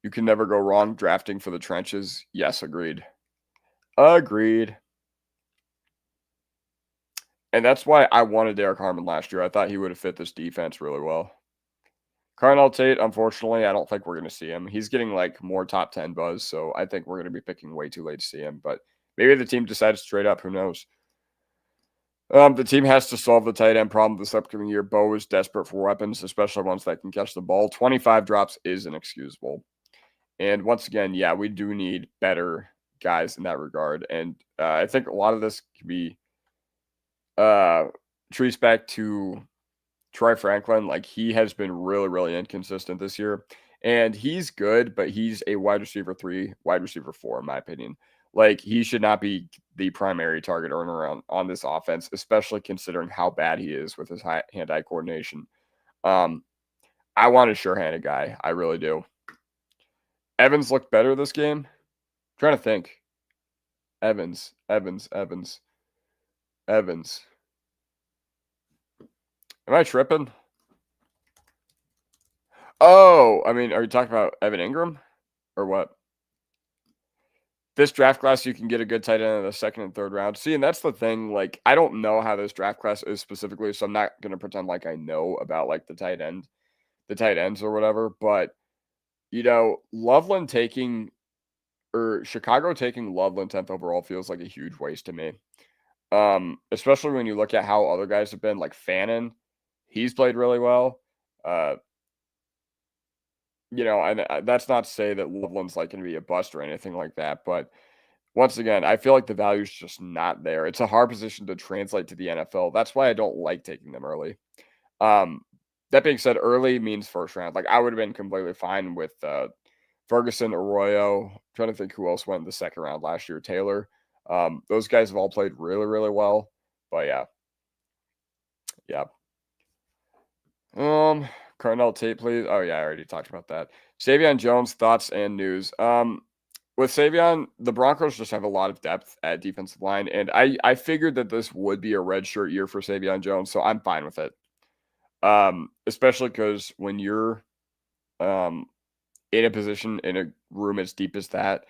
You can never go wrong drafting for the trenches. Yes, agreed. And that's why I wanted Derek Harmon last year. I thought he would have fit this defense really well. Carnell Tate, unfortunately, I don't think we're going to see him. He's getting like more top 10 buzz, so I think we're going to be picking way too late to see him. But maybe the team decides to trade up. Who knows? The team has to solve the tight end problem this upcoming year. Bo is desperate for weapons, especially ones that can catch the ball. 25 drops is inexcusable. And once again, yeah, we do need better guys in that regard. And I think a lot of this can be traced back to Troy Franklin. Like, he has been really, really inconsistent this year. And he's good, but he's a wide receiver 3, wide receiver 4, in my opinion. Like, he should not be the primary target earner on this offense, especially considering how bad he is with his hand-eye coordination. I want a sure-handed guy. I really do. Evans looked better this game. I'm trying to think. Evans. Am I tripping? Oh, I mean, are you talking about Evan Ingram or what? this draft class, you can get a good tight end in the second and third round. See, and that's the thing. Like, I don't know how this draft class is specifically, so I'm not gonna pretend like I know about like the tight ends or whatever. But Loveland taking or Chicago taking Loveland 10th overall feels like a huge waste to me. Especially when you look at how other guys have been, like Fannin, he's played really well. Uh, and that's not to say that Loveland's like going to be a bust or anything like that, but once again, I feel like the value is just not there. It's a hard position to translate to the NFL. That's why I don't like taking them early. Um, that being said, early means first round. Like I would have been completely fine with Ferguson, Arroyo. I'm trying to think who else went in the second round last year. Taylor. Those guys have all played really, really well. But yeah. Carnell Tate, please. Oh yeah, I already talked about that. Savion Jones, thoughts and news. With Savion, the Broncos just have a lot of depth at defensive line, and I figured that this would be a redshirt year for Savion Jones, so I'm fine with it. Especially because when you're in a position in a room as deep as that,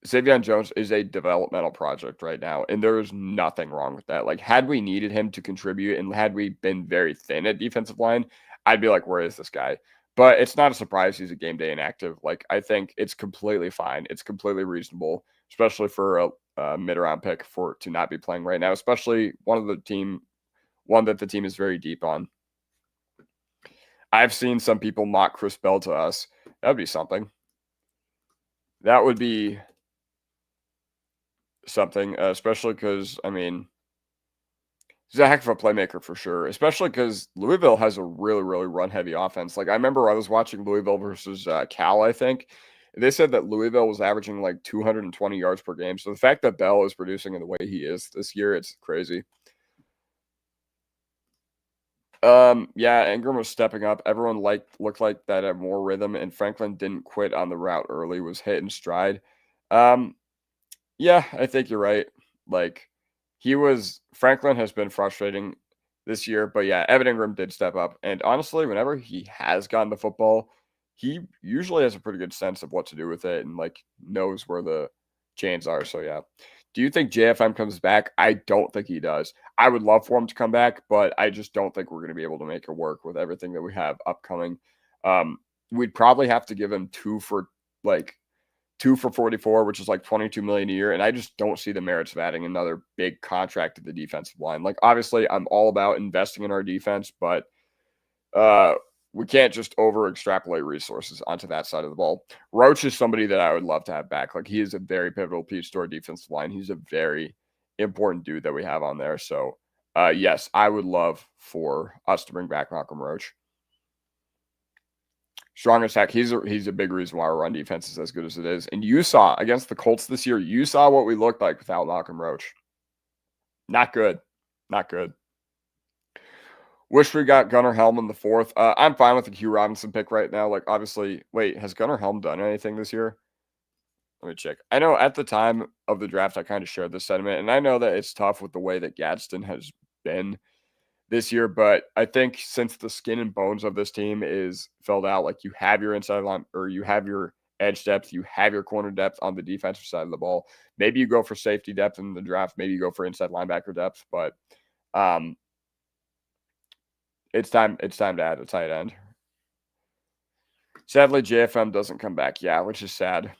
Savion Jones is a developmental project right now, and there is nothing wrong with that. Like, had we needed him to contribute and had we been very thin at defensive line, I'd be like, where is this guy? But it's not a surprise he's a game day inactive. Like, I think it's completely fine. It's completely reasonable, especially for a mid-round pick to not be playing right now, especially one that the team is very deep on. I've seen some people mock Chris Bell to us. That would be something. That would be something, especially because, he's a heck of a playmaker for sure, especially because Louisville has a really, really run-heavy offense. Like, I remember I was watching Louisville versus Cal, I think. They said that Louisville was averaging like 220 yards per game. So the fact that Bell is producing in the way he is this year, it's crazy. Yeah, Ingram was stepping up. Everyone looked like that had more rhythm, and Franklin didn't quit on the route early, was hit in stride. Yeah, I think you're right. Like Franklin has been frustrating this year, but yeah, Evan Ingram did step up. And honestly, whenever he has gotten the football, he usually has a pretty good sense of what to do with it and like knows where the chains are. So yeah. Do you think JFM comes back? I don't think he does. I would love for him to come back, but I just don't think we're going to be able to make it work with everything that we have upcoming. We'd probably have to give him two for 44, which is like 22 million a year. And I just don't see the merits of adding another big contract to the defensive line. Like, obviously, I'm all about investing in our defense, but we can't just over extrapolate resources onto that side of the ball. Roach is somebody that I would love to have back. Like, he is a very pivotal piece to our defensive line. He's a very important dude that we have on there. So, yes, I would love for us to bring back Malcolm Roach. Strong attack. He's a big reason why our run defense is as good as it is. And you saw against the Colts this year, you saw what we looked like without Malcolm Roach. Not good. Not good. Wish we got Gunnar Helm in the fourth. I'm fine with the Hugh Robinson pick right now. Like, obviously, wait, has Gunnar Helm done anything this year? Let me check. I know at the time of the draft, I kind of shared this sentiment, and I know that it's tough with the way that Gadsden has been this year, but I think since the skin and bones of this team is filled out, like you have your inside line or you have your edge depth, you have your corner depth on the defensive side of the ball. Maybe you go for safety depth in the draft, maybe you go for inside linebacker depth, but it's time to add a tight end. Sadly, JFM doesn't come back. Yeah, which is sad.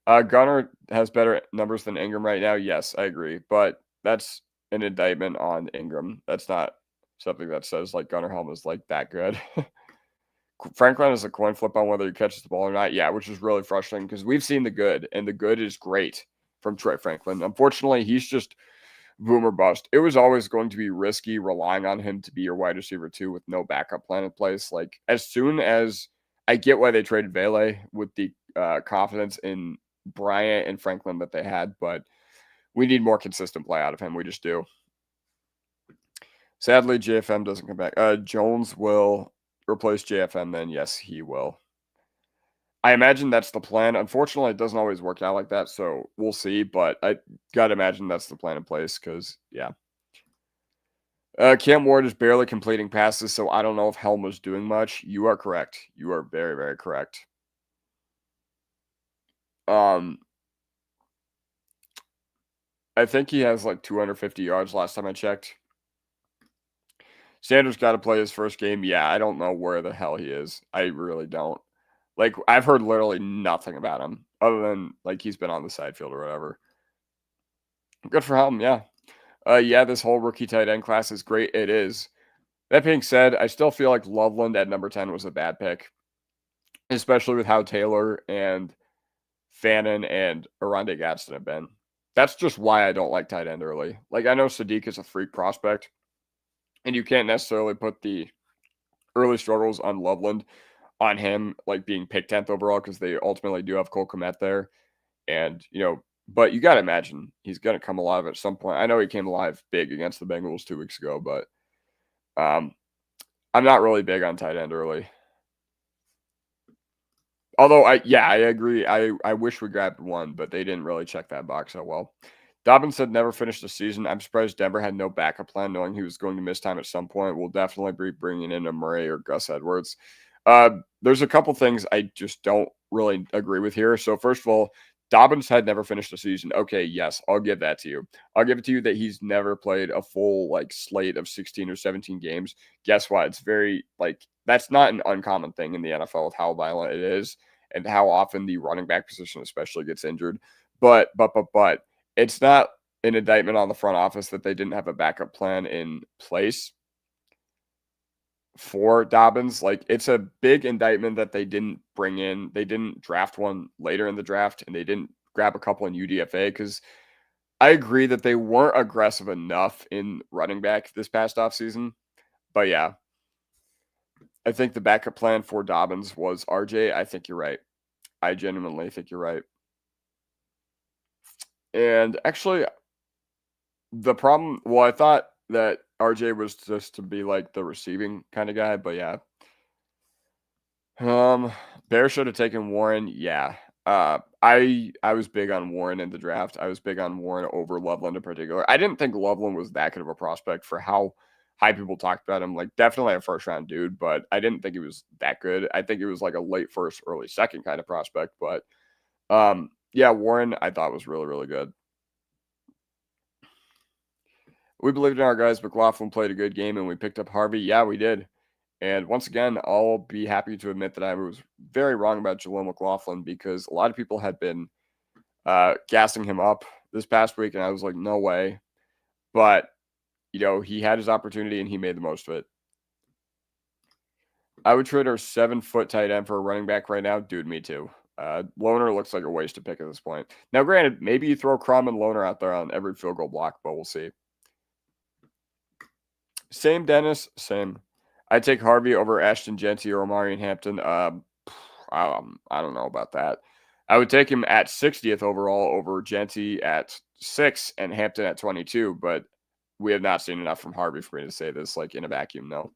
Gunnar has better numbers than Ingram right now. Yes, I agree, but that's an indictment on Ingram. That's not something that says like Gunnar Helm is like that good. Franklin is a coin flip on whether he catches the ball or not. Yeah, which is really frustrating because we've seen the good, and the good is great from Troy Franklin. Unfortunately, he's just boomer bust. It was always going to be risky relying on him to be your wide receiver too with no backup plan in place. Like, as soon as I get why they traded Vele with the confidence in Bryant and Franklin that they had, but we need more consistent play out of him. We just do. Sadly, JFM doesn't come back. Jones will replace JFM, then yes, he will. I imagine that's the plan. Unfortunately, it doesn't always work out like that, so we'll see. But I gotta imagine that's the plan in place because, yeah. Cam Ward is barely completing passes, so I don't know if Helm was doing much. You are correct. You are very, very correct. Um, I think he has like 250 yards last time I checked. Sanders got to play his first game. Yeah, I don't know where the hell he is. I really don't. Like, I've heard literally nothing about him other than like he's been on the side field or whatever. Good for him, yeah. Yeah, this whole rookie tight end class is great. It is. That being said, I still feel like Loveland at number 10 was a bad pick, especially with how Taylor and Fannin and Aronde Gadsden have been. That's just why I don't like tight end early. Like, I know Sadiq is a freak prospect, and you can't necessarily put the early struggles on Loveland on him, like being picked 10th overall, because they ultimately do have Cole Kmet there. And, but you got to imagine he's going to come alive at some point. I know he came alive big against the Bengals 2 weeks ago, but I'm not really big on tight end early. Although, I agree. I wish we grabbed one, but they didn't really check that box so well. Dobbins said never finished the season. I'm surprised Denver had no backup plan, knowing he was going to miss time at some point. We'll definitely be bringing in a Murray or Gus Edwards. There's a couple things I just don't really agree with here. So first of all, Dobbins had never finished the season. Okay, yes, I'll give that to you. I'll give it to you that he's never played a full slate of 16 or 17 games. Guess what? It's very that's not an uncommon thing in the NFL with how violent it is and how often the running back position especially gets injured. But it's not an indictment on the front office that they didn't have a backup plan in place for Dobbins. It's a big indictment that they didn't draft one later in the draft, and they didn't grab a couple in UDFA, because I agree that they weren't aggressive enough in running back this past offseason. But yeah, I think the backup plan for Dobbins was RJ. I think you're right. I genuinely think you're right. And actually, the problem, I thought that RJ was just to be the receiving kind of guy, but yeah. Bears should have taken Warren. Yeah. I was big on Warren in the draft. I was big on Warren over Loveland in particular. I didn't think Loveland was that good of a prospect for how high people talked about him. Definitely a first round dude, but I didn't think he was that good. I think it was a late first, early second kind of prospect. But yeah, Warren I thought was really, really good. We believed in our guys. McLaughlin played a good game, and we picked up Harvey. Yeah, we did. And once again, I'll be happy to admit that I was very wrong about Jaleel McLaughlin, because a lot of people had been gassing him up this past week, and I was like, no way. But, he had his opportunity, and he made the most of it. I would trade our 7-foot tight end for a running back right now. Dude, me too. Loner looks like a wasted pick at this point. Now, granted, maybe you throw Crum and Loner out there on every field goal block, but we'll see. Same, Dennis. Same. I'd take Harvey over Ashton Jeanty or Omarion Hampton. I don't know about that. I would take him at 60th overall over Jeanty at 6 and Hampton at 22, but we have not seen enough from Harvey for me to say this in a vacuum. No.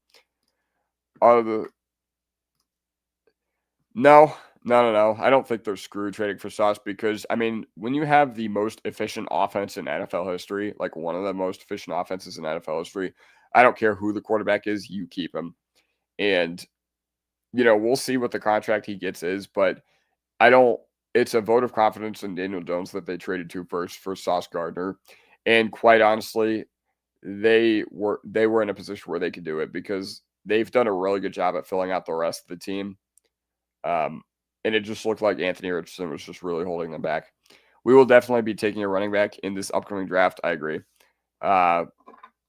No. I don't think they're screwed trading for Sauce, because, when you have the most efficient offense in NFL history, one of the most efficient offenses in NFL history, I don't care who the quarterback is, you keep him. And, we'll see what the contract he gets is, but it's a vote of confidence in Daniel Jones that they traded to first for Sauce Gardner. And quite honestly, they were in a position where they could do it, because they've done a really good job at filling out the rest of the team. And it just looked like Anthony Richardson was just really holding them back. We will definitely be taking a running back in this upcoming draft. I agree.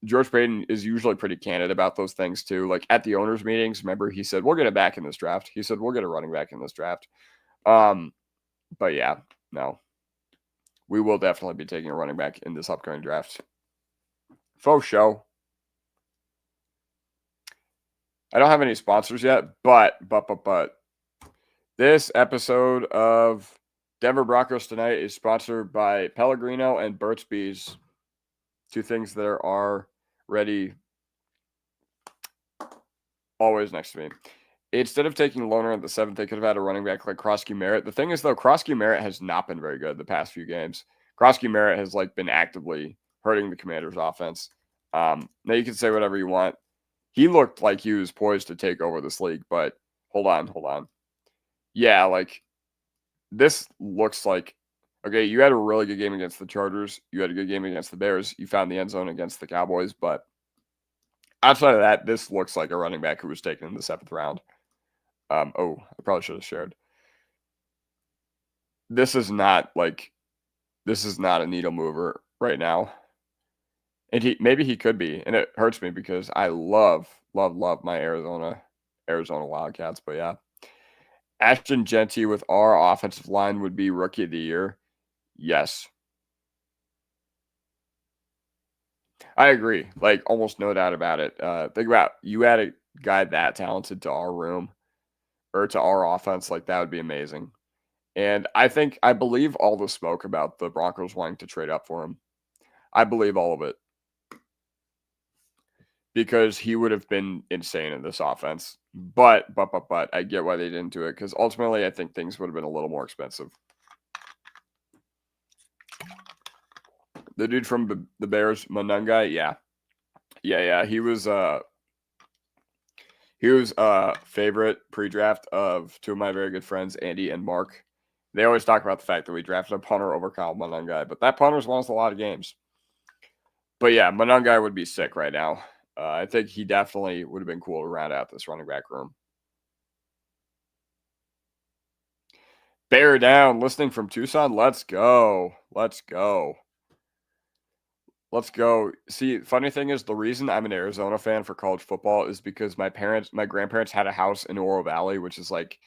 George Payton is usually pretty candid about those things too. At the owners' meetings, remember, he said, we'll get a back in this draft. He said, we'll get a running back in this draft. But yeah, no. We will definitely be taking a running back in this upcoming draft. Faux show. I don't have any sponsors yet, but this episode of Denver Broncos Tonight is sponsored by Pellegrino and Burt's Bees. 2 things that are ready always next to me. Instead of taking Loner at the 7th, they could have had a running back like Krosky Merritt. The thing is, though, Krosky Merritt has not been very good the past few games. Krosky Merritt has been actively hurting the Commanders' offense. Now you can say whatever you want. He looked like he was poised to take over this league, but hold on. Yeah, this looks like, okay, you had a really good game against the Chargers. You had a good game against the Bears. You found the end zone against the Cowboys. But outside of that, this looks like a running back who was taken in the 7th round. I probably should have shared. This is not a needle mover right now. And maybe he could be. And it hurts me because I love my Arizona Wildcats. But yeah. Ashton Genty with our offensive line would be rookie of the year. Yes. I agree. Like, almost no doubt about it. Think about, you add a guy that talented to our room or to our offense, like, that would be amazing. And I believe all the smoke about the Broncos wanting to trade up for him. I believe all of it. Because he would have been insane in this offense. But I get why they didn't do it, because ultimately I think things would have been a little more expensive. The dude from the Bears, Monungai, yeah. He was favorite pre-draft of two of my very good friends, Andy and Mark. They always talk about the fact that we drafted a punter over Kyle Monungai, but that punter's won us a lot of games. But yeah, Monungai would be sick right now. I think he definitely would have been cool to round out this running back room. Bear down, listening from Tucson. Let's go. See, funny thing is, the reason I'm an Arizona fan for college football is because my grandparents had a house in Oro Valley, which is like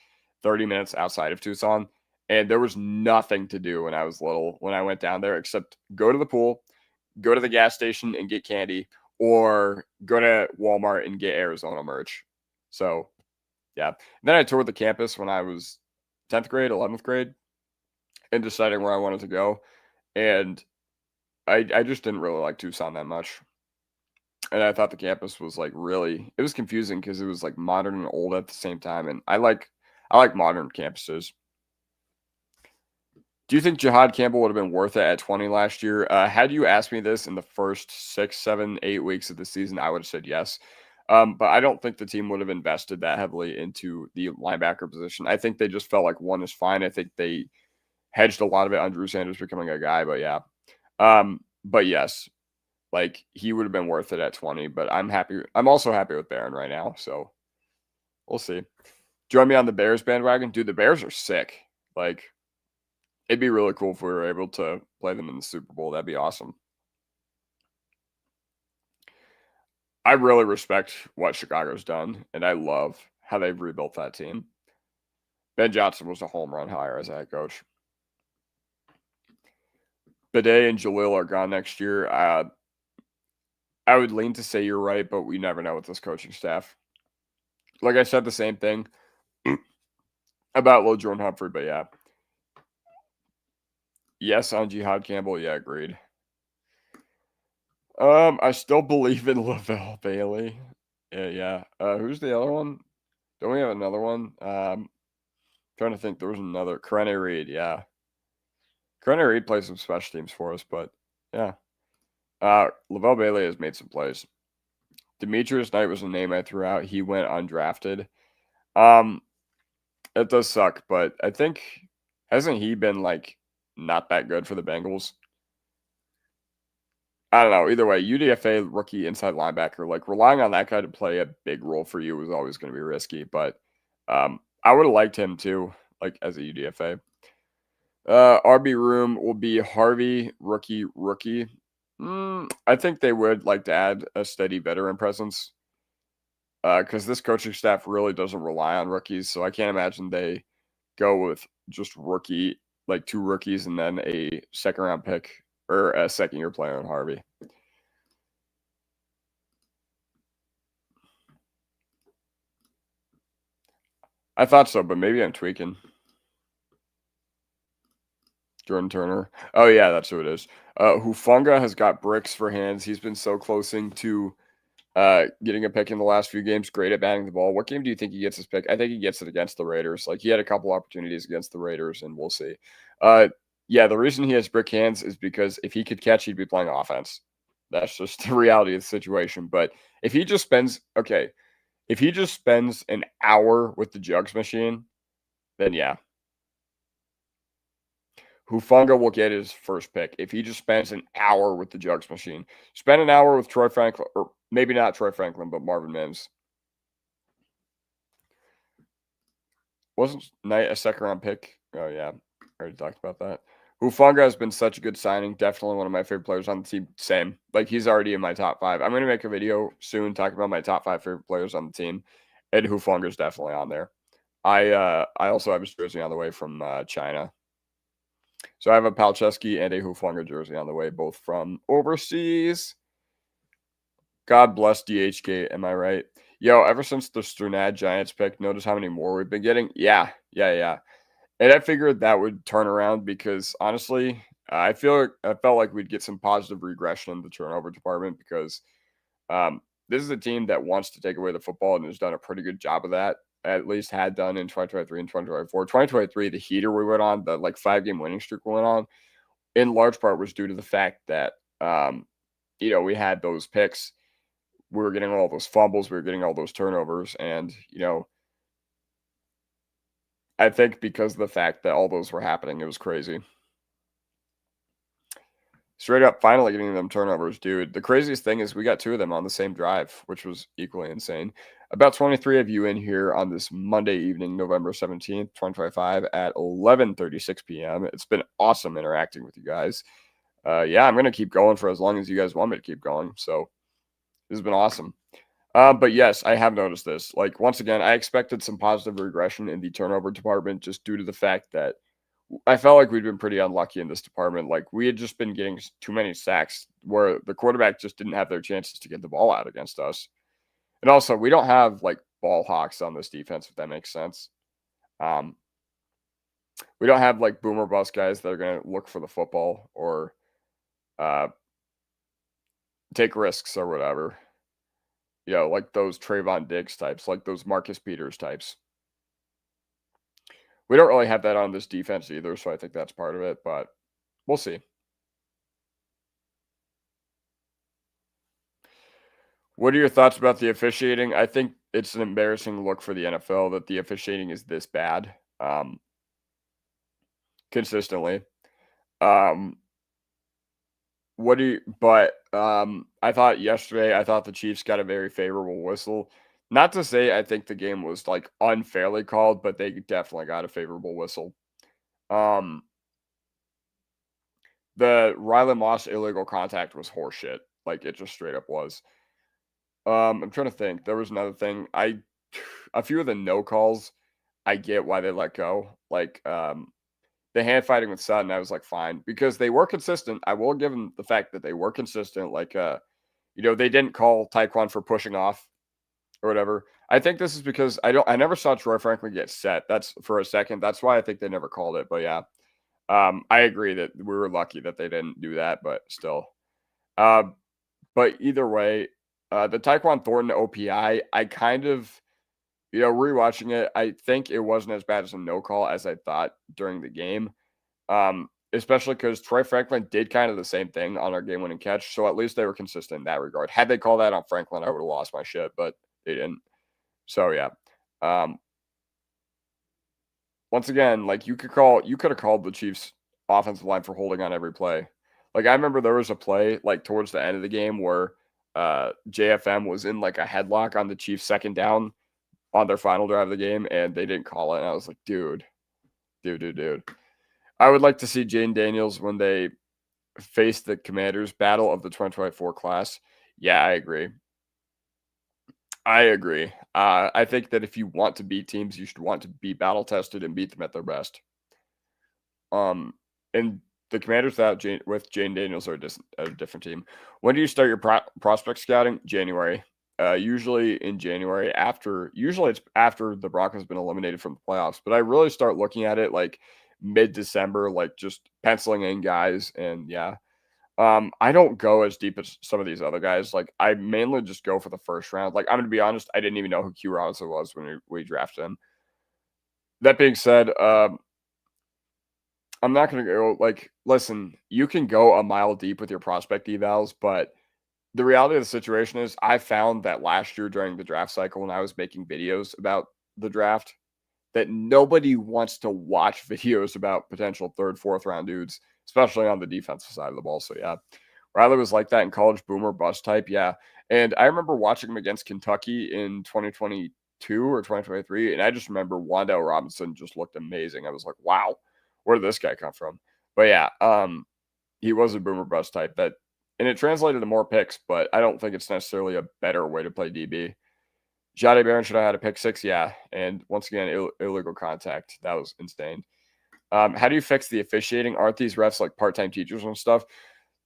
30 minutes outside of Tucson. And there was nothing to do when I was little, when I went down there, except go to the pool, go to the gas station and get candy, or go to Walmart and get Arizona merch. So, yeah. And then I toured the campus when I was 10th grade, 11th grade, and deciding where I wanted to go. And I just didn't really like Tucson that much. And I thought the campus was like it was confusing because it was like modern and old at the same time. And I like modern campuses. Do you think Jihad Campbell would have been worth it at 20 last year? Had you asked me this in the first 6, 7, 8 weeks of the season, I would have said yes. But I don't think the team would have invested that heavily into the linebacker position. I think they just felt like one is fine. I think they hedged a lot of it on Drew Sanders becoming a guy, but yeah. But yes, like, he would have been worth it at 20, but I'm happy. I'm also happy with Barron right now, so we'll see. Join me on the Bears bandwagon. Dude, the Bears are sick. Like, it'd be really cool if we were able to play them in the Super Bowl. That'd be awesome. I really respect what Chicago's done, and I love how they've rebuilt that team. Ben Johnson was a home run hire as a head coach. Bidet and Jalil are gone next year. I would lean to say you're right, but we never know with this coaching staff. Like I said, the same thing about Lil Jordan Humphrey, but yeah. Yes, on Jihad Campbell. Yeah, agreed. I still believe in Lavelle Bailey. Yeah. Who's the other one? Don't we have another one? Trying to think. There was another. Corene Reed. Yeah. Corene Reed plays some special teams for us, but yeah. Lavelle Bailey has made some plays. Demetrius Knight was a name I threw out. He went undrafted. It does suck, but I think, hasn't he been like not that good for the Bengals? I don't know. Either way, UDFA rookie inside linebacker, like, relying on that guy to play a big role for you was always going to be risky. But I would have liked him too, like, as a UDFA. RB room will be Harvey, rookie. I think they would like to add a steady veteran presence, because this coaching staff really doesn't rely on rookies. So I can't imagine they go with just rookie, like 2 rookies and then a second round pick or a second year player on Harvey. I thought so, but maybe I'm tweaking. Jordan Turner. Oh yeah, that's who it is. Hufunga has got bricks for hands. He's been so closing to getting a pick in the last few games. Great at batting the ball. What game do you think he gets his pick? I think he gets it against the Raiders. Like, he had a couple opportunities against the Raiders, and we'll see. Yeah, the reason he has brick hands is because if he could catch, he'd be playing offense. That's just the reality of the situation. But if he just spends an hour with the jugs machine, then yeah. Hufanga will get his first pick if he just spends an hour with the jugs machine. Spend an hour with Troy Franklin, or maybe not Troy Franklin, but Marvin Mims. Wasn't Knight a second round pick? Oh, yeah. Already talked about that. Hufanga has been such a good signing. Definitely one of my favorite players on the team. Same. Like, he's already in my top 5. I'm going to make a video soon talking about my top 5 favorite players on the team. And Hufanga's definitely on there. I also have his jersey on the way from China. So I have a Palczewski and a Hufanga jersey on the way, both from overseas. God bless DHK, am I right? Yo, ever since the Strnad Giants pick, notice how many more we've been getting? Yeah. And I figured that would turn around because, honestly, I felt like we'd get some positive regression in the turnover department because this is a team that wants to take away the football and has done a pretty good job of that. At least had done in 2023 and 2024. 2023, the heater we went on, the 5-game winning streak we went on, in large part was due to the fact that, we had those picks. We were getting all those fumbles. We were getting all those turnovers. And, I think because of the fact that all those were happening, it was crazy. Straight up, finally getting them turnovers, dude. The craziest thing is we got 2 of them on the same drive, which was equally insane. About 23 of you in here on this Monday evening, November 17th, 2025 at 11:36 p.m. It's been awesome interacting with you guys. Yeah, I'm going to keep going for as long as you guys want me to keep going. So this has been awesome. But yes, I have noticed this. Once again, I expected some positive regression in the turnover department just due to the fact that I felt like we'd been pretty unlucky in this department. We had just been getting too many sacks where the quarterback just didn't have their chances to get the ball out against us. And also, we don't have ball hawks on this defense, if that makes sense. We don't have boomer bust guys that are going to look for the football or take risks or whatever. Those Trayvon Diggs types, those Marcus Peters types. We don't really have that on this defense either, so I think that's part of it, but we'll see. What are your thoughts about the officiating? I think it's an embarrassing look for the NFL that the officiating is this bad consistently. I thought yesterday, the Chiefs got a very favorable whistle. Not to say I think the game was unfairly called, but they definitely got a favorable whistle. The Riley Moss illegal contact was horseshit. It just straight up was. I'm trying to think. There was another thing. A few of the no calls, I get why they let go. The hand fighting with Sutton, I was fine because they were consistent. I will give them the fact that they were consistent. They didn't call Taekwon for pushing off or whatever. I think this is because I never saw Troy Franklin get set. That's for a second. That's why I think they never called it. But yeah, I agree that we were lucky that they didn't do that, but still. But either way, the Taekwon Thornton OPI, I kind of, rewatching it, I think it wasn't as bad as a no call as I thought during the game. Especially because Troy Franklin did kind of the same thing on our game-winning catch, so at least they were consistent in that regard. Had they called that on Franklin, I would have lost my shit, but they didn't. So yeah. Once again, you could have called the Chiefs offensive line for holding on every play. I remember there was a play towards the end of the game where JFM was in a headlock on the Chiefs' second down on their final drive of the game, and they didn't call it. And I was like, dude. I would like to see Jane Daniels when they face the Commanders battle of the 2024 class. Yeah, I agree. I think that if you want to beat teams, you should want to be battle tested and beat them at their best. And the Commanders with Jane Daniels are a different team. When do you start your prospect scouting? January. Usually in January usually it's after the Broncos have been eliminated from the playoffs, but I really start looking at it mid-December, just penciling in guys. And yeah, I don't go as deep as some of these other guys. I mainly just go for the first round. I'm going to be honest, I didn't even know who Q Robinson was when we drafted him. That being said, I'm not going to go listen, you can go a mile deep with your prospect evals, but the reality of the situation is I found that last year during the draft cycle when I was making videos about the draft, that nobody wants to watch videos about potential third, fourth round dudes, especially on the defensive side of the ball. So yeah, Riley was like that in college, boomer bust type. Yeah. And I remember watching him against Kentucky in 2022 or 2023. And I just remember Wan'Dale Robinson just looked amazing. I was like, wow, where did this guy come from? But yeah, he was a boomer bust type that, and it translated to more picks, but I don't think it's necessarily a better way to play DB. Jahdae Barron should have had a pick six, yeah. And once again, illegal contact. That was insane. How do you fix the officiating? Aren't these refs like part-time teachers and stuff?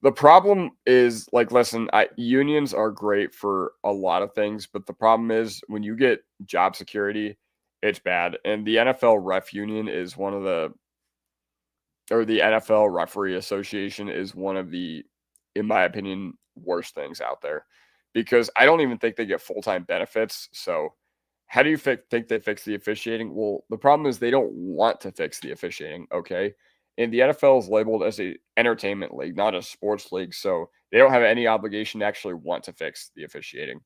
The problem is, like, listen, unions are great for a lot of things, but the problem is when you get job security, it's bad. And the NFL Ref Union is one of the NFL Referee Association is one of the, in my opinion, worst things out there because I don't even think they get full-time benefits. So how do you think they fix the officiating? Well, the problem is they don't want to fix the officiating, okay? And the NFL is labeled as a entertainment league, not a sports league, so they don't have any obligation to actually want to fix the officiating.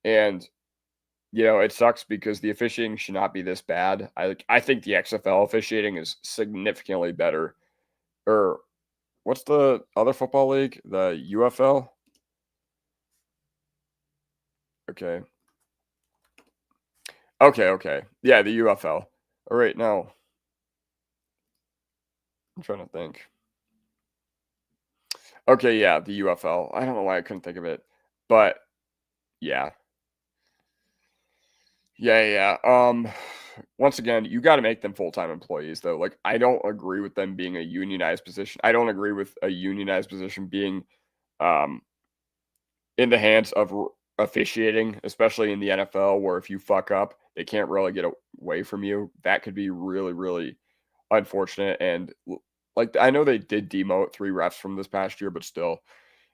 And it sucks because the officiating should not be this bad. I think the XFL officiating is significantly better. Or what's the other football league? The UFL? Okay. Okay. Yeah, the UFL. All right, no. I'm trying to think. Okay, yeah, the UFL. I don't know why I couldn't think of it. But yeah. Yeah. Once again, you got to make them full-time employees though. Like I don't agree with them being a unionized position. I don't agree with a unionized position being um in the hands of officiating, especially in the NFL where if you fuck up, they can't really get away from you. That could be really really unfortunate and like I know they did demote 3 refs from this past year, but still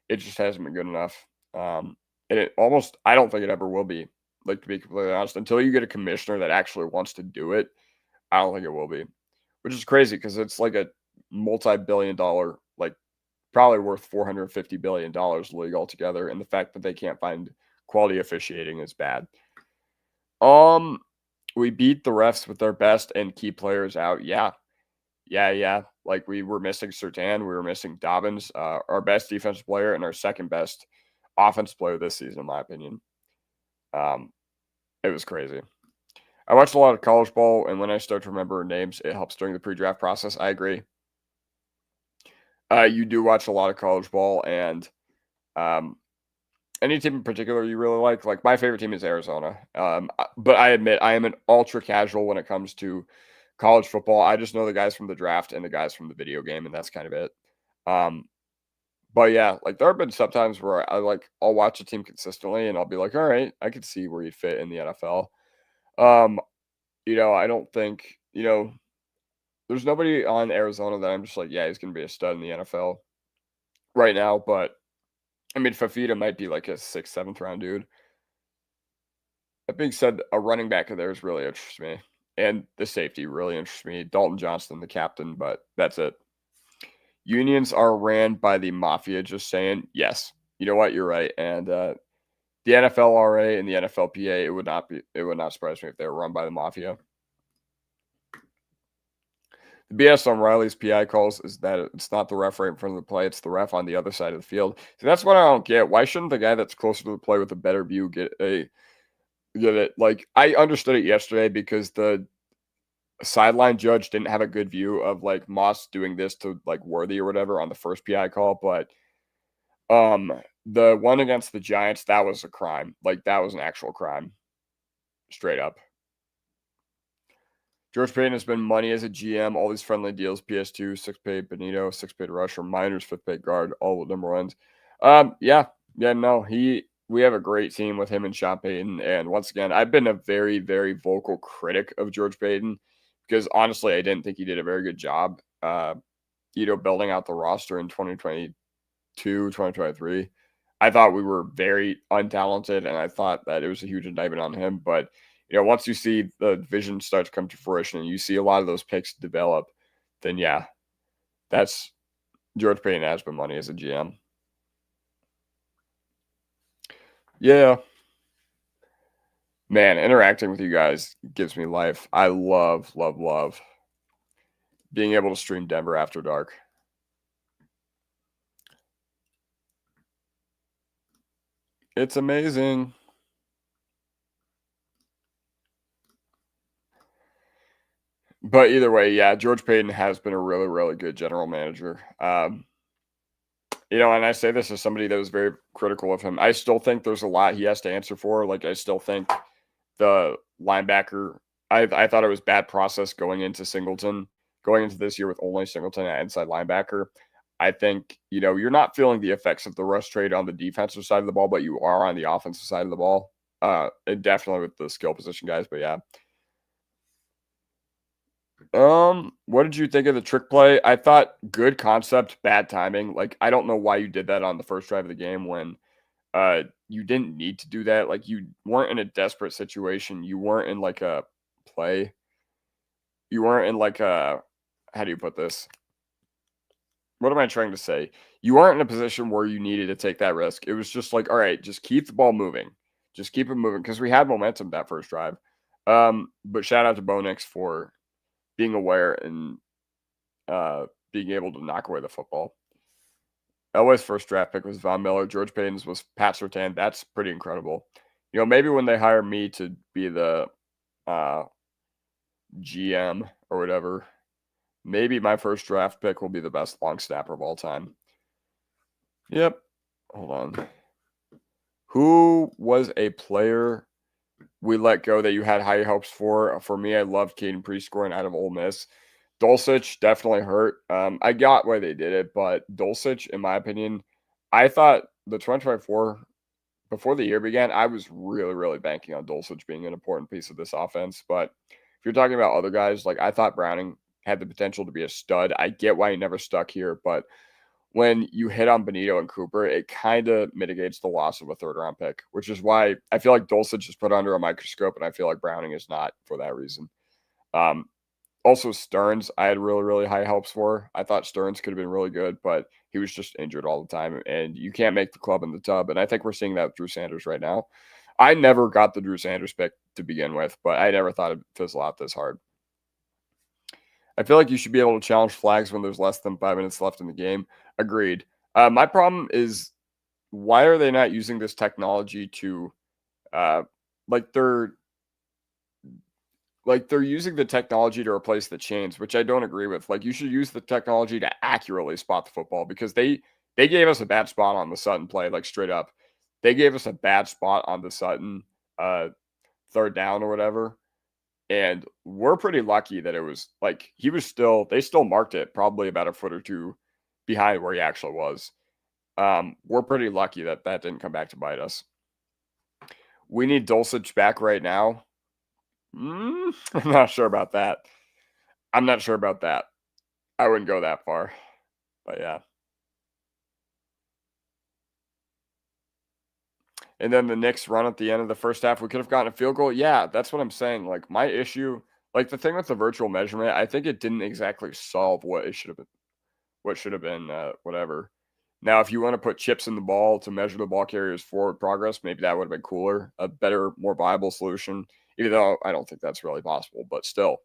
it just hasn't been good enough. And it almost I don't think it ever will be. Like to be completely honest, until you get a commissioner that actually wants to do it, I don't think it will be. Which is crazy because it's like a multi-billion dollar, like probably worth $450 billion league altogether. And the fact that they can't find quality officiating is bad. Um, we beat the refs with our best and key players out. Yeah. Like we were missing Surtain, we were missing Dobbins, our best defensive player and our second best offense player this season, in my opinion. It was crazy. I watched a lot of college ball, and when I start to remember names, it helps during the pre-draft process. I agree. You do watch a lot of college ball, and um, any team in particular you really like? Like my favorite team is Arizona. But I admit I am an ultra casual when it comes to college football. I just know the guys from the draft and the guys from the video game, and that's kind of it. Um, but yeah, like there have been sometimes where I'll watch a team consistently, and I'll be like, all right, I can see where you'd fit in the NFL. Um, I don't think there's nobody on Arizona that I'm just like, yeah, he's gonna be a stud in the NFL right now. But I mean, Fafita might be like a sixth, seventh round dude. That being said, a running back of theirs really interests me, and the safety really interests me. Dalton Johnston, the captain, but that's it. Unions are ran by the mafia. Just saying, yes. You know what? You're right. And the NFLRA and the NFLPA, it would not surprise me if they were run by the mafia. The BS on Riley's PI calls is that it's not the ref right in front of the play, it's the ref on the other side of the field. So that's what I don't get. Why shouldn't the guy that's closer to the play with a better view get it? Like I understood it yesterday because the sideline judge didn't have a good view of like Moss doing this to like Worthy or whatever on the first PI call, but um the one against the Giants, that was a crime. Like that was an actual crime. Straight up. George Payton has been money as a GM, all these friendly deals, PS2, 6 paid Benito, 6 paid rusher, minors, 5th paid guard, all number ones. No, we have a great team with him and Sean Payton. And once again, I've been a very, very vocal critic of George Payton because honestly, I didn't think he did a very good job, building out the roster in 2022, 2023. I thought we were very untalented, and I thought that it was a huge indictment on him. But once you see the vision start to come to fruition and you see a lot of those picks develop, then yeah, that's George Payton has been money as a GM. Yeah. Man, interacting with you guys gives me life. I love, love, love being able to stream Denver After Dark. It's amazing. But either way, yeah, George Payton has been a really, really good general manager. And I say this as somebody that was very critical of him. I still think there's a lot he has to answer for. Like, I still think the linebacker, I thought it was bad process going into this year with only Singleton at inside linebacker. I think, you're not feeling the effects of the rush trade on the defensive side of the ball, but you are on the offensive side of the ball. And definitely with the skill position guys, but yeah. What did you think of the trick play? I thought good concept, bad timing. Like, I don't know why you did that on the first drive of the game when you didn't need to do that. Like, you weren't in a desperate situation. You weren't in like a play. You weren't in like a how do you put this? What am I trying to say? You aren't in a position where you needed to take that risk. It was just like, all right, just keep the ball moving. Just keep it moving because we had momentum that first drive. But shout out to Bo Nix for being aware and being able to knock away the football. Elway's first draft pick was Von Miller. George Payton's was Pat Surtain. That's pretty incredible. Maybe when they hire me to be the GM or whatever, maybe my first draft pick will be the best long snapper of all time. Yep. Hold on. Who was a player we let go that you had high hopes for? For me, I loved Caden Priest scoring out of Ole Miss. Dulcich definitely hurt. I got why they did it, but Dulcich, in my opinion, I thought the 2024, before the year began, I was really, really banking on Dulcich being an important piece of this offense. But if you're talking about other guys, like I thought Browning had the potential to be a stud. I get why he never stuck here, but when you hit on Benito and Cooper, it kind of mitigates the loss of a third-round pick, which is why I feel like Dulcich is put under a microscope, and I feel like Browning is not for that reason. Also, Stearns, I had really, really high hopes for. I thought Stearns could have been really good, but he was just injured all the time, and you can't make the club in the tub. And I think we're seeing that with Drew Sanders right now. I never got the Drew Sanders pick to begin with, but I never thought it'd fizzle out this hard. I feel like you should be able to challenge flags when there's less than 5 minutes left in the game. Agreed. My problem is, why are they not using this technology to, they're using the technology to replace the chains, which I don't agree with. Like, you should use the technology to accurately spot the football because they gave us a bad spot on the Sutton play, like straight up. They gave us a bad spot on the Sutton third down or whatever. And we're pretty lucky that it was like they still marked it probably about a foot or two behind where he actually was. We're pretty lucky that didn't come back to bite us. We need Dulcich back right now. I'm not sure about that. I wouldn't go that far. But yeah. And then the Knicks run at the end of the first half, we could have gotten a field goal. Yeah, that's what I'm saying. Like, my issue, like the thing with the virtual measurement, I think it didn't exactly solve what it should have been. Whatever. Now, if you want to put chips in the ball to measure the ball carrier's forward progress, maybe that would have been cooler, a better, more viable solution. Even though I don't think that's really possible, but still.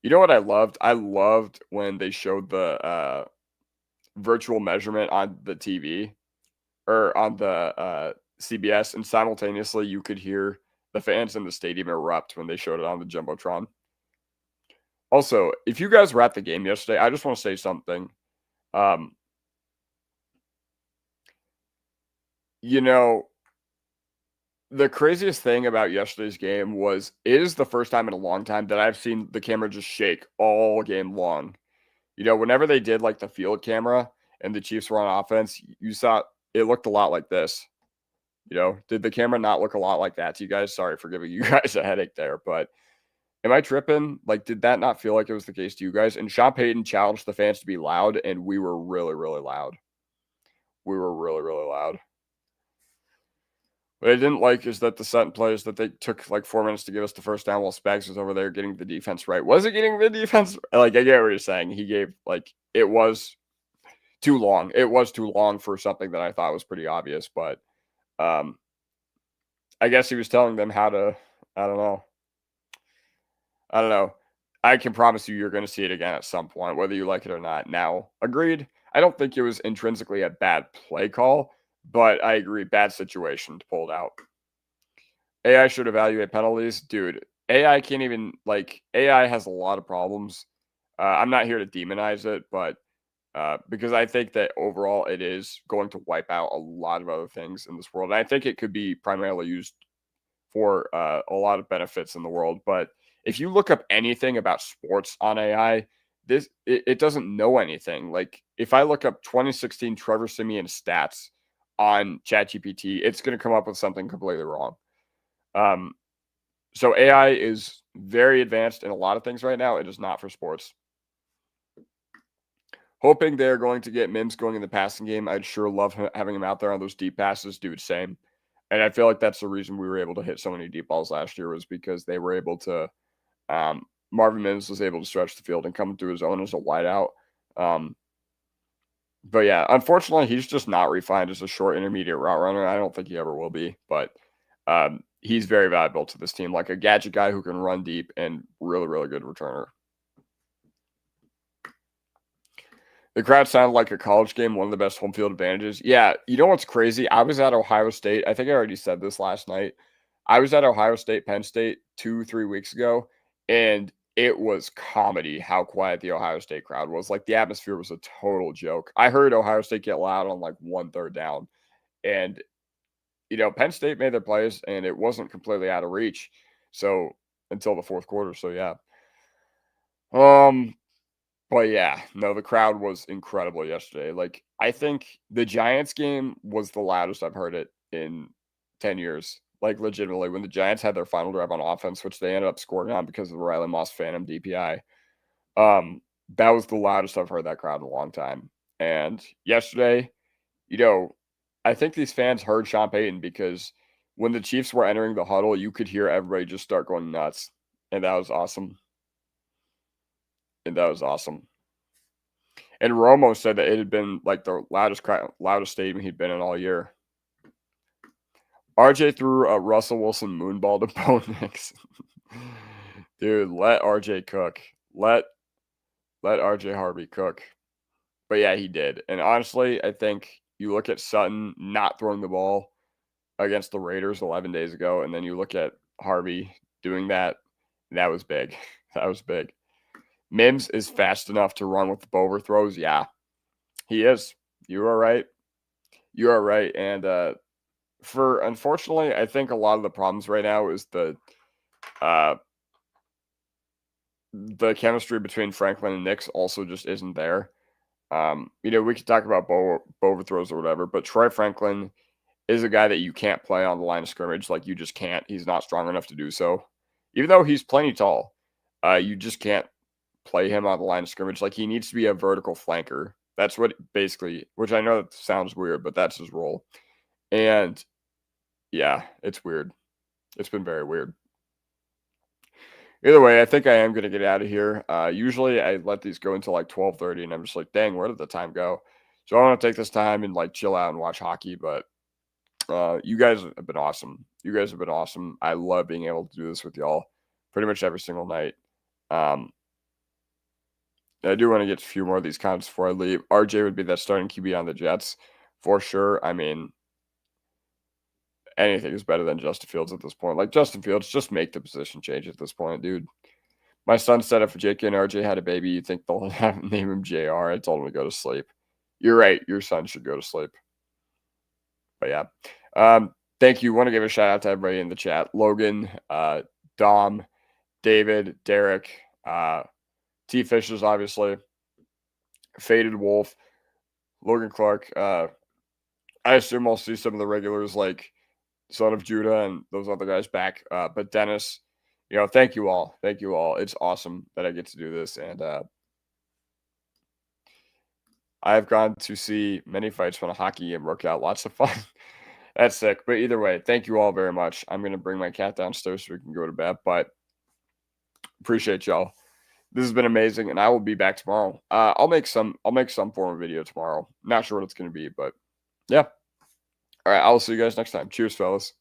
You know what I loved? I loved when they showed the virtual measurement on the TV or on the CBS, and simultaneously you could hear the fans in the stadium erupt when they showed it on the Jumbotron. Also, if you guys were at the game yesterday, I just want to say something. The craziest thing about yesterday's game was it is the first time in a long time that I've seen the camera just shake all game long. Whenever they did like the field camera and the Chiefs were on offense, you saw it looked a lot like this. Did the camera not look a lot like that to you guys? Sorry for giving you guys a headache there, but am I tripping? Like, did that not feel like it was the case to you guys? And Sean Payton challenged the fans to be loud, and we were really, really loud. What I didn't like is that the Sutton plays that they took like 4 minutes to give us the first down while Spags was over there getting the defense right. Was it getting the defense? Like, I get what you're saying. He gave, it was too long. It was too long for something that I thought was pretty obvious, but Um, I guess he was telling them how to. I don't know. I don't know. I can promise you, you're going to see it again at some point, whether you like it or not. Now, agreed. I don't think it was intrinsically a bad play call, but I agree, bad situation to pull it out. AI should evaluate penalties, dude. AI can't even AI has a lot of problems. I'm not here to demonize it, but because I think that overall it is going to wipe out a lot of other things in this world. And I think it could be primarily used for a lot of benefits in the world. But if you look up anything about sports on AI, it doesn't know anything. Like if I look up 2016 Trevor Simeon stats on ChatGPT, it's going to come up with something completely wrong. So AI is very advanced in a lot of things right now. It is not for sports. Hoping they're going to get Mims going in the passing game. I'd sure love having him out there on those deep passes. Dude, same. And I feel like that's the reason we were able to hit so many deep balls last year was because they were able to Marvin Mims was able to stretch the field and come through his own as a wideout. But yeah, unfortunately, he's just not refined as a short intermediate route runner. I don't think he ever will be, but he's very valuable to this team, like a gadget guy who can run deep and really, really good returner. The crowd sounded like a college game, one of the best home field advantages. Yeah, you know what's crazy? I was at Ohio State. I think I already said this last night. I was at Ohio State, Penn State 2-3 weeks ago, and it was comedy how quiet the Ohio State crowd was. Like the atmosphere was a total joke. I heard Ohio State get loud on like 1/3 down, and Penn State made their plays, and it wasn't completely out of reach. So until the fourth quarter. So yeah. But yeah, no, the crowd was incredible yesterday. Like, I think the Giants game was the loudest I've heard it in 10 years. Like, legitimately, when the Giants had their final drive on offense, which they ended up scoring on because of the Riley Moss Phantom DPI, that was the loudest I've heard that crowd in a long time. And yesterday, I think these fans heard Sean Payton because when the Chiefs were entering the huddle, you could hear everybody just start going nuts. And that was awesome. And Romo said that it had been like the loudest statement he'd been in all year. RJ threw a Russell Wilson moonball to Bo Nix. Dude, let RJ cook. Let RJ Harvey cook. But yeah, he did. And honestly, I think you look at Sutton not throwing the ball against the Raiders 11 days ago, and then you look at Harvey doing that. That was big. That was big. Mims is fast enough to run with the overthrows. Yeah, he is. You are right. You are right. And unfortunately, I think a lot of the problems right now is the chemistry between Franklin and Nix also just isn't there. We could talk about overthrows or whatever, but Troy Franklin is a guy that you can't play on the line of scrimmage. Like, you just can't. He's not strong enough to do so. Even though he's plenty tall, you just can't play him on the line of scrimmage. Like, he needs to be a vertical flanker. That's what basically, which I know that sounds weird, but that's his role. And yeah, it's weird. It's been very weird. Either way, I think I am going to get out of here. Usually I let these go until like 12:30 and I'm just like, dang, where did the time go? So I want to take this time and like chill out and watch hockey, but you guys have been awesome. You guys have been awesome. I love being able to do this with y'all pretty much every single night. I do want to get a few more of these comments before I leave. RJ would be that starting QB on the Jets for sure. I mean, anything is better than Justin Fields at this point. Like, Justin Fields, just make the position change at this point, dude. My son said if JK and RJ had a baby, you think they'll name him JR. I told him to go to sleep. You're right. Your son should go to sleep. But yeah. Thank you. Want to give a shout out to everybody in the chat. Logan, Dom, David, Derek, T. Fishers, obviously, Faded Wolf, Logan Clark. I assume I'll see some of the regulars like Son of Judah and those other guys back. But Dennis, thank you all. Thank you all. It's awesome that I get to do this. And I've gone to see many fights when a hockey game worked out. Lots of fun. That's sick. But either way, thank you all very much. I'm going to bring my cat downstairs so we can go to bed. But appreciate y'all. This has been amazing, and I will be back tomorrow. I'll make some form of video tomorrow. Not sure what it's going to be, but yeah. All right, I will see you guys next time. Cheers, fellas.